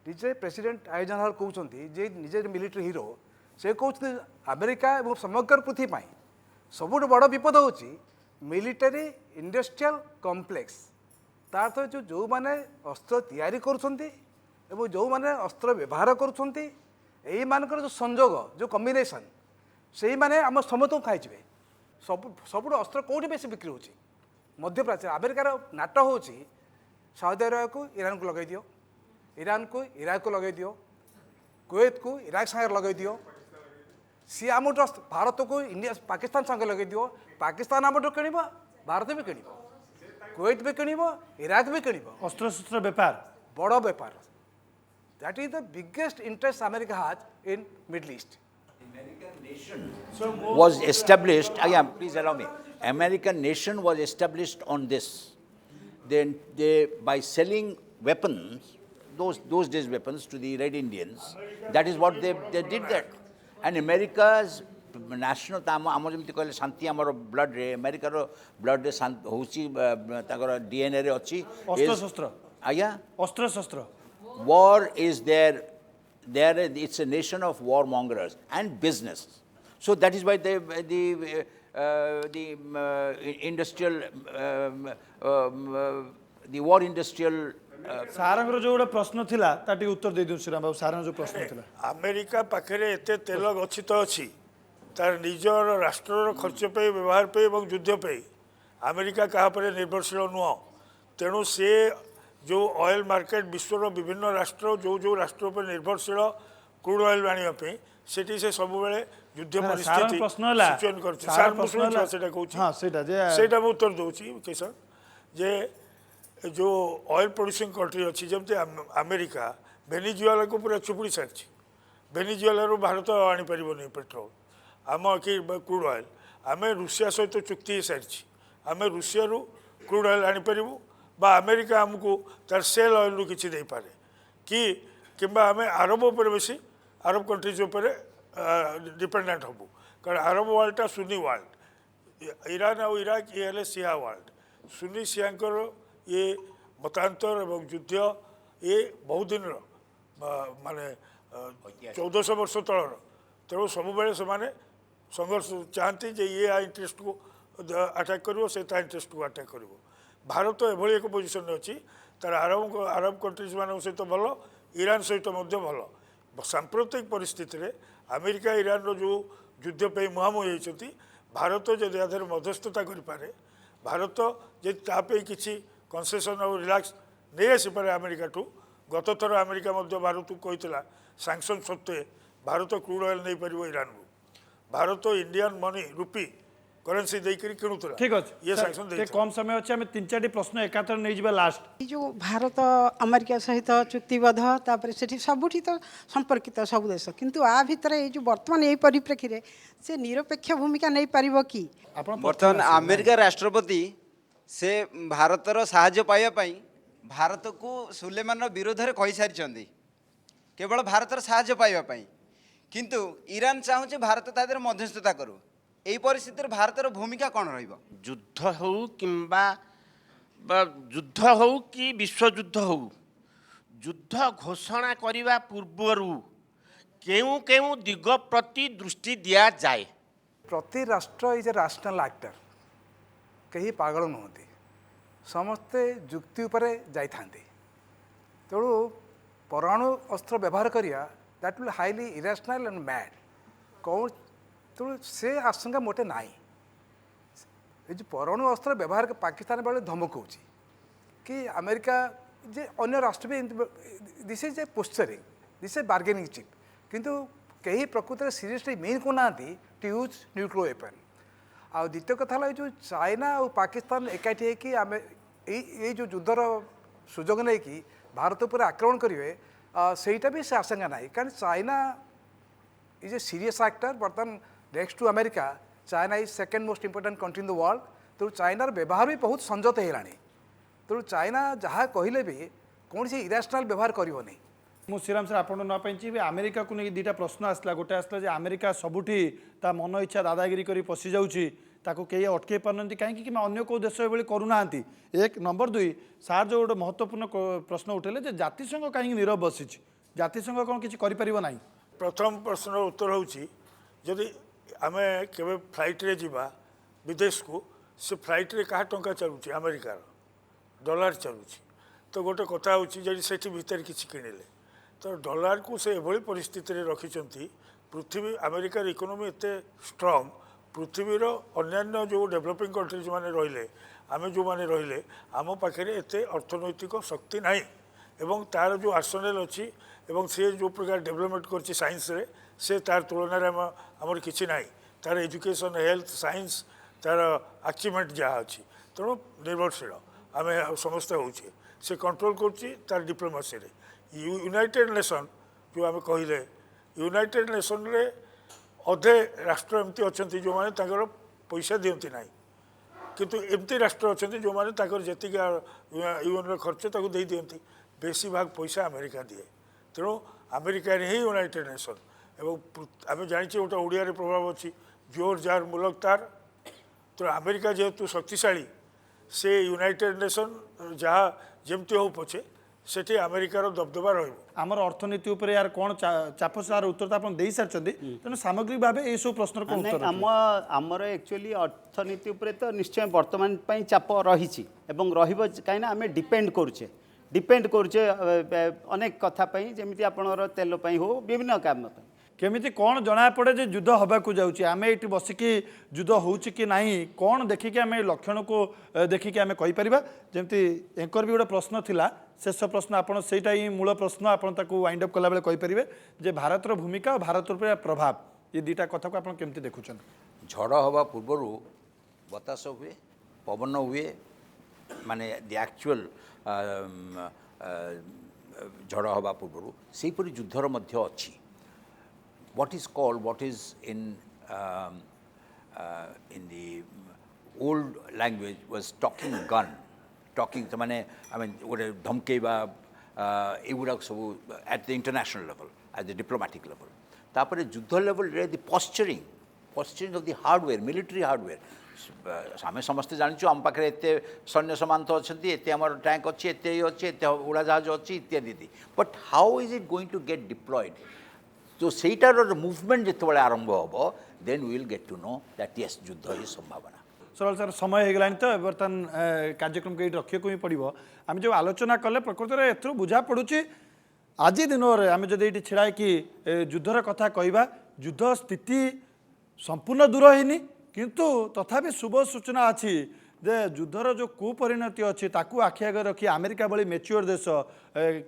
निजे प्रेसिडेंट आइजनहावर कहते जे निजे मिलिटरी हीरो से कहते अमेरिका और समग्र पृथ्वी सबुठ बड़ विपद हूँ मिलिटरी इंडस्ट्रियल कॉम्प्लेक्स तार तो जो मैंने अस्त्र तैयारी करुँच जो मैंने अस्त्र व्यवहार करुँच जो संजोग जो कम्बिनेसन से मैंने आम समस्त को खाई सब अस्त्र कौटी बेस बिक्री हो मध्यप्राच्य अमेरिकार नाटक हो सऊदी अरब को ईरान को लगे दियो ईरान को इराक को लगे दियो कुवैत को इराक संगे लगे दियो सी आम भारत को इंडिया पाकिस्तान संगे लगे दियो पाकिस्तान आम किण भारत भी किण कुवैत भी किण इराक भी किण अस्त्र शस्त्र व्यापार बड़ व्यापार that is the biggest interest America has in middle east Was established, please allow me, American nation was established on this. Then by selling weapons, those days weapons to the Red Indians, that is what they did that. And America's national आम जमी कहले शांति आमर blood रे अमेरिकार blood रे होची DNA रे अच्छी अस्त्र शस्त्र आज्ञा अस्त्र शस्त्र war is there it's a nation of warmongers and business. So that is why the industrial the war industrial सारंगर जो गोटे प्रश्न थिला ताटी उत्तर दे दिउ श्रीराम बाबू सारंग जो प्रश्न थिला अमेरिका पाखे एते तेल गच्छित अच्छी तार निजर राष्ट्र खर्च पे व्यवहार पे और युद्ध पे अमेरिका क्या निर्भरशील नुह तेणु से जो ऑयल मार्केट विश्वर विभिन्न राष्ट्र जो राष्ट्र पर निर्भरशील क्रूड ऑयल आने से सब बेले युद्ध परिस्थिति सिचुएशन उत्तर दूसरी किसान जे जो ऑयल प्रोड्यूसिंग कंट्री अच्छी जमती अमेरिका वेनेजुएला को पूरा चुपुड़ी सारी वेनेजुएला भारत आनीपर पेट्रोल आम कि क्रूड ऑयल आम रुषिया सहित चुक्ति हो सारी आम रुषिया क्रूड ऑयल आनीपर बा अमेरिका आमको तार सेल ऑयल रु किसी दे पारे कि किंबा आम अरब उपर बेसी अरब कंट्रीज उपर डिपेंडेंट हबू कारण अरब वर्ल्डटा सुन्नी वर्ल्ड ईरान और इराक ये हेले सिया वर्ल्ड सुन्नी सियांकर ये मतांतर एवं युद्ध ये बहुत दिन माने 1400 वर्ष तलर तेणु सब बेले से संघर्ष चाहती जे ये इंटरेस्ट को अटैक करिवो से ता इंटरेस्ट को अटैक करिवो भारत एभली एक पोजिशन अच्छी तार अरब कंट्रीज मान सहित भल ईरान सहित भल ସାମ୍ପ୍ରତିକ ପରିସ୍ଥିତିରେ ଆମେରିକା ଇରାନର ଯେଉଁ ଯୁଦ୍ଧ ପାଇଁ ମୁହାଁମୁହିଁ ହୋଇଛନ୍ତି ଭାରତ ଯଦି ୟା ଦେହରେ ମଧ୍ୟସ୍ଥତା କରିପାରେ ଭାରତ ଯଦି ତା ପାଇଁ କିଛି କନସେସନ୍ ଆଉ ରିଲାକ୍ସ ନେଇ ଆସିପାରେ ଆମେରିକାଠୁ ଗତ ଥର ଆମେରିକା ମଧ୍ୟ ଭାରତକୁ କହିଥିଲା ସାଙ୍କସନ୍ ସତ୍ତ୍ୱେ ଭାରତ କ୍ରୁଡ୍ ଅଏଲ୍ ନେଇପାରିବ ଇରାନରୁ ଭାରତ ଇଣ୍ଡିଆନ୍ ମନି ରୁପି କରେନ୍ସି ଦେଇକରି କିଣୁଥିଲା ঠিক আছে ଇଏ ସାଙ୍କସନ୍ ଟିକେ ଦେଇଥିଲା কম সময় আছে আমি 3-4টি প্রশ্ন একাথরে নিয়ে যাবা লাস্ট এই ଯେଉଁ ଭାରତ ଆମେରିକା ସହିତ ଚୁକ୍ତିବଦ୍ଧ ତାପରେ ସେଠି ସବୁଠି ତ ସମ୍ପର୍କିତ ସବୁ ଦେଶ କିନ୍ତୁ ଆ ଭିତରେ ଏଇ ଯେଉଁ ବର୍ତ୍ତମାନ ଏଇ ପରିପ୍ରେକ୍ଷୀରେ ସେ ନିରପେକ୍ଷ ଭୂମିକା ନେଇପାରିବ କି ଆପଣ ବର୍ତ୍ତମାନ ଆମେରିକା ରାଷ୍ଟ୍ରପତି ସେ ଭାରତର ସାହାଯ୍ୟ ପାଇବା ପାଇଁ ଭାରତକୁ ସୁଲେମାନର ବିରୋଧରେ କହିସାରିଛନ୍ତି କେବଳ ଭାରତର ସାହାଯ୍ୟ ପାଇବା ପାଇଁ କିନ୍ତୁ ଇରାନ ଚାହୁଁଛି ଭାରତ ତା ଦେହରେ ମଧ୍ୟସ୍ଥତା କରୁ এই ପରିସ୍ଥିତିରେ ଭାରତର ଭୂମିକା କ'ଣ ରହିବ ଯୁଦ୍ଧ ହେଉ କିମ୍ବା ଯୁଦ୍ଧ ହେଉ କି ବିଶ୍ୱଯୁଦ୍ଧ ହେଉ ଯୁଦ୍ଧ ଘୋଷଣା କରିବା ପୂର୍ବରୁ କେଉଁ କେଉଁ ଦିଗ ପ୍ରତି ଦୃଷ୍ଟି ଦିଆଯାଏ ପ୍ରତି ରାଷ୍ଟ୍ର ଇଜ୍ ଏ ରାସନାଲ୍ ଆକ୍ଟର କେହି ପାଗଳ ନୁହନ୍ତି ସମସ୍ତେ ଯୁକ୍ତି ଉପରେ ଯାଇଥାନ୍ତି ତେଣୁ ପରମାଣୁ ଅସ୍ତ୍ର ବ୍ୟବହାର କରିବା that will highly irrational and mad କ'ଣ ତେଣୁ ସେ ଆଶଙ୍କା ମୋଟେ ନାହିଁ ଏ ଯେଉଁ ପରମାଣୁ ଅସ୍ତ୍ର ବ୍ୟବହାର ପାକିସ୍ତାନ ବେଳେ ଧମକଉଛି କି ଆମେରିକା ଯେ ଅନ୍ୟ ରାଷ୍ଟ୍ର ବି this is a posturing this a bargaining chip କିନ୍ତୁ କେହି ପ୍ରକୃତରେ ସିରିୟସଲି ମିନ୍ କରୁନାହାନ୍ତି ଟୁ ୟୁଜ୍ ନ୍ୟୁକ୍ଲିୟର ୱେପନ୍ ଆଉ ଦ୍ୱିତୀୟ କଥା ହେଲା ଏ ଯେଉଁ ଚାଇନା ଆଉ ପାକିସ୍ତାନ ଏକାଠି ହେଇକି ଆମେ ଏଇ ଯେଉଁ ଯୁଦ୍ଧର ସୁଯୋଗ ନେଇକି ଭାରତ ଉପରେ ଆକ୍ରମଣ କରିବେ ସେଇଟା ବି ସେ ଆଶଙ୍କା ନାହିଁ କାରଣ China is a serious actor ବର୍ତ୍ତମାନ next to America China is second most important country in the world ତେଣୁ ଚାଇନାର ବ୍ୟବହାର ବି ବହୁତ ସଂଯତ ହେଇଗଲାଣି ତେଣୁ ଚାଇନା ଯାହା କହିଲେ ବି କୌଣସି ଇରାସନାଲ୍ ବ୍ୟବହାର କରିବନି ମୁଁ ଶ୍ରୀରାମ ସାର୍ ଆପଣ ନ ପାଇଁ ଚାହିଁବି ଆମେରିକାକୁ ନେଇ ଦୁଇଟା ପ୍ରଶ୍ନ ଆସିଲା ଗୋଟେ ଆସିଲା ଯେ ଆମେରିକା ସବୁଠି ତା ମନ ଇଚ୍ଛା ଦାଦାଗିରି କରି ପଶିଯାଉଛି ତାକୁ କେହି ଅଟକାଇ ପାରୁନାହାନ୍ତି କାହିଁକି କିମ୍ବା ଅନ୍ୟ କେଉଁ ଦେଶ ଏଭଳି କରୁନାହାନ୍ତି ଏକ ନମ୍ବର ଦୁଇ ସାର୍ ଯେଉଁ ଗୋଟେ ମହତ୍ତ୍ୱପୂର୍ଣ୍ଣ ପ୍ରଶ୍ନ ଉଠାଇଲେ ଯେ ଜାତିସଂଘ କାହିଁକି ନୀରବ ବସିଛି ଜାତିସଂଘ କ'ଣ କିଛି କରିପାରିବ ନାହିଁ ପ୍ରଥମ ପ୍ରଶ୍ନର ଉତ୍ତର ହେଉଛି ଯଦି ଆମେ କେବେ ଫ୍ଲାଇଟ୍ରେ ଯିବା ବିଦେଶକୁ ସେ ଫ୍ଲାଇଟ୍ରେ କାହା ଟଙ୍କା ଚାଲୁଛି ଆମେରିକାର ଡଲାର ଚାଲୁଛି ତ ଗୋଟେ କଥା ହେଉଛି ଯଦି ସେଠି ଭିତରେ କିଛି କିଣିଲେ ତ ଡଲାରକୁ ସେ ଏଭଳି ପରିସ୍ଥିତିରେ ରଖିଛନ୍ତି ପୃଥିବୀ ଆମେରିକାର ଇକୋନୋମି ଏତେ ଷ୍ଟ୍ରଙ୍ଗ ପୃଥିବୀର ଅନ୍ୟାନ୍ୟ ଯେଉଁ ଡେଭଲପିଂ କଣ୍ଟ୍ରି ଯେଉଁମାନେ ରହିଲେ ଆମେ ଯେଉଁମାନେ ରହିଲେ ଆମ ପାଖରେ ଏତେ ଅର୍ଥନୈତିକ ଶକ୍ତି ନାହିଁ ଏବଂ ତା'ର ଯେଉଁ ଆର୍ସେନାଲ୍ ଅଛି ଏବଂ ସେ ଯେଉଁ ପ୍ରକାର ଡେଭଲପମେଣ୍ଟ କରିଛି ସାଇନ୍ସରେ ସେ ତାର ତୁଳନାରେ ଆମର କିଛି ନାହିଁ ତାର ଏଜୁକେସନ୍ ହେଲ୍ଥ ସାଇନ୍ସ ତାର ଆଚିଭମେଣ୍ଟ ଯାହା ଅଛି ତେଣୁ ନିର୍ଭରଶୀଳ ଆମେ ସମସ୍ତେ ହେଉଛେ ସେ କଣ୍ଟ୍ରୋଲ କରୁଛି ତାର ଡିପ୍ଲୋମାସିରେ ୟୁନାଇଟେଡ଼ ନେସନ୍ ଯେଉଁ ଆମେ କହିଲେ ୟୁନାଇଟେଡ଼ ନେସନ୍ରେ ଅଧେ ରାଷ୍ଟ୍ର ଏମିତି ଅଛନ୍ତି ଯେଉଁମାନେ ତାଙ୍କର ପଇସା ଦିଅନ୍ତି ନାହିଁ କିନ୍ତୁ ଏମିତି ରାଷ୍ଟ୍ର ଅଛନ୍ତି ଯେଉଁମାନେ ତାଙ୍କର ଯେତିକି ୟୁଏନ୍ର ଖର୍ଚ୍ଚ ତାକୁ ଦେଇ ଦିଅନ୍ତି ବେଶୀ ଭାଗ ପଇସା ଆମେରିକା ଦିଏ ତେଣୁ ଆମେରିକାରେ ହିଁ ୟୁନାଇଟେଡ଼ ନେସନ୍ ଏବଂ ଆମେ ଜାଣିଛେ ଗୋଟେ ଓଡ଼ିଆରେ ପ୍ରଭାବ ଅଛି ଜୋର ଯାର ମୁଲକ ତାର ତେଣୁ ଆମେରିକା ଯେହେତୁ ଶକ୍ତିଶାଳୀ ସେ ୟୁନାଇଟେଡ଼ ନେସନ୍ ଯାହା ଯେମିତି ହେଉ ପଛେ ସେଠି ଆମେରିକାର ଦବଦବା ରହିବ ଆମର ଅର୍ଥନୀତି ଉପରେ ୟାର କ'ଣ ଚାପ ସାର ଉତ୍ତର ତ ଆପଣ ଦେଇସାରିଛନ୍ତି ତେଣୁ ସାମଗ୍ରିକ ଭାବେ ଏଇସବୁ ପ୍ରଶ୍ନର କ'ଣ ଉତ୍ତର ଆମର ଆକ୍ଚୁଆଲି ଅର୍ଥନୀତି ଉପରେ ତ ନିଶ୍ଚୟ ବର୍ତ୍ତମାନ ପାଇଁ ଚାପ ରହିଛି ଏବଂ ରହିବ କାହିଁକିନା ଆମେ ଡିପେଣ୍ଡ କରୁଛେ ଅନେକ କଥା ପାଇଁ ଯେମିତି ଆପଣଙ୍କର ତେଲ ପାଇଁ ହଉ ବିଭିନ୍ନ କାମ ପାଇଁ କେମିତି କ'ଣ ଜଣାପଡ଼େ ଯେ ଯୁଦ୍ଧ ହେବାକୁ ଯାଉଛି ଆମେ ଏଇଠି ବସିକି ଯୁଦ୍ଧ ହେଉଛି କି ନାହିଁ କ'ଣ ଦେଖିକି ଆମେ ଲକ୍ଷଣକୁ ଦେଖିକି ଆମେ କହିପାରିବା ଯେମିତି ଏଙ୍କର ବି ଗୋଟେ ପ୍ରଶ୍ନ ଥିଲା ଶେଷ ପ୍ରଶ୍ନ ଆପଣ ସେଇଟା ହିଁ ମୂଳ ପ୍ରଶ୍ନ ଆପଣ ତାକୁ ୱାଇଣ୍ଡ ଅପ୍ କଲାବେଳେ କହିପାରିବେ ଯେ ଭାରତର ଭୂମିକା ଆଉ ଭାରତ ଉପରେ ପ୍ରଭାବ ଏ ଦୁଇଟା କଥାକୁ ଆପଣ କେମିତି ଦେଖୁଛନ୍ତି ଝଡ଼ ହେବା ପୂର୍ବରୁ ବତାସ ହୁଏ ପବନ ହୁଏ ମାନେ ଦି ଆକ୍ଚୁଆଲ୍ ଝଡ଼ ହେବା ପୂର୍ବରୁ ସେହିପରି ଯୁଦ୍ଧର ମଧ୍ୟ ଅଛି what is in the old language was talking gun talking ମାନେ I mean ଗୋଟେ ଧମକେଇବା ଏଗୁଡ଼ାକ ସବୁ at the international level at the diplomatic level ତାପରେ ଯୁଦ୍ଧ ଲେଭେଲରେ the posturing of the hardware military hardware ଆମେ ସମସ୍ତେ ଜାଣିଛୁ ଆମ ପାଖରେ ଏତେ ସୈନ୍ୟ ସାମନ୍ତ ଅଛନ୍ତି ଏତେ ଆମର ଟ୍ୟାଙ୍କ ଅଛି ଏତେ ଅଛି ଏତେ ଉଡ଼ାଜାହାଜ ଅଛି ଇତ୍ୟାଦି but how is it going to get deployed तो ସେଇଟାର ମୁଭମେଣ୍ଟ ଯେତେବେଳେ ଆରମ୍ଭ ହେବ then will get to know that yes ଯୁଦ୍ଧ ହିଁ ସମ୍ଭାବନା ସରଳ ସାର୍ ସମୟ ହେଇଗଲାଣି ତ ବର୍ତ୍ତମାନ କାର୍ଯ୍ୟକ୍ରମକୁ ଏଇଠି ରଖିବାକୁ ହିଁ ପଡ଼ିବ ଆମେ ଯେଉଁ ଆଲୋଚନା କଲେ ପ୍ରକୃତରେ ଏଥିରୁ ବୁଝା ପଡ଼ୁଛି आज दिन आम जब ये छिड़ा कि युद्धर कथा कहवा युद्ध स्थिति संपूर्ण दूर होनी किंतु तथापि शुभ सूचना अच्छी जे युद्धर जो कुपरिणति अच्छी ताकू आखि आगे रखी अमेरिका भली मेच्योर देश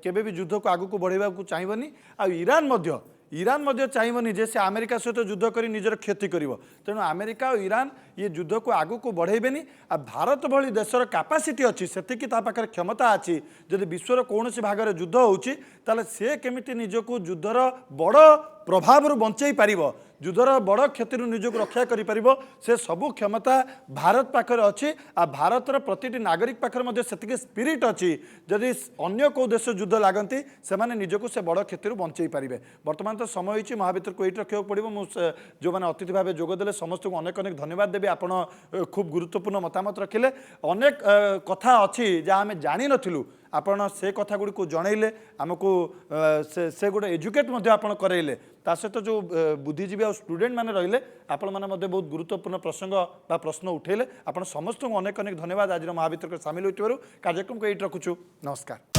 केबे भी युद्ध को आगू बढ़ावा चाहिए आ ईरान चाहिए जे से अमेरिका सहित युद्ध कर निजर क्षति कर तेणु अमेरिका और ईरान ये युद्ध को आगू को बढ़ेबेनी आ भारत भली देशर कैपेसिटी अच्छी से पाखे क्षमता अच्छी जदि विश्वर कौन सी भाग में युद्ध होची ताले से केमिति निजको युद्धर बड़ प्रभाव बंचई पार युद्धर बड़ क्षति निजक रक्षा कर से सबू क्षमता भारत पाखे अच्छी आ भारतर प्रति नागरिक पाखे से स्पिरिट अच्छी जदि अन्य को देश युद्ध लगती से निजक से बड़ क्षति बंचई पारे बर्तमान तो समय हो महाभितर को ये रखा पड़ो मुझे जो मैंने अतिथि भाव जोगदे समस्त को अनेक अनेक धन्यवाद देवी आप खूब गुरुत्वपूर्ण मतामत रखिले अनेक कथा अच्छी जहाँ आम जानी नथिलु आपण से कथा गुड़ी को जनइले आमको से गोटे एजुकेट करइले ता सहित जो बुद्धिजीवी और स्टूडेंट मैंने रहिले आपण मैंने बहुत गुरुत्वपूर्ण प्रसंग बा प्रश्न उठेले आपण समस्त को अनेक अनेक धन्यवाद आज महाभितर सामिल होइथिबारु कार्यक्रम को ये रखुछु नमस्कार।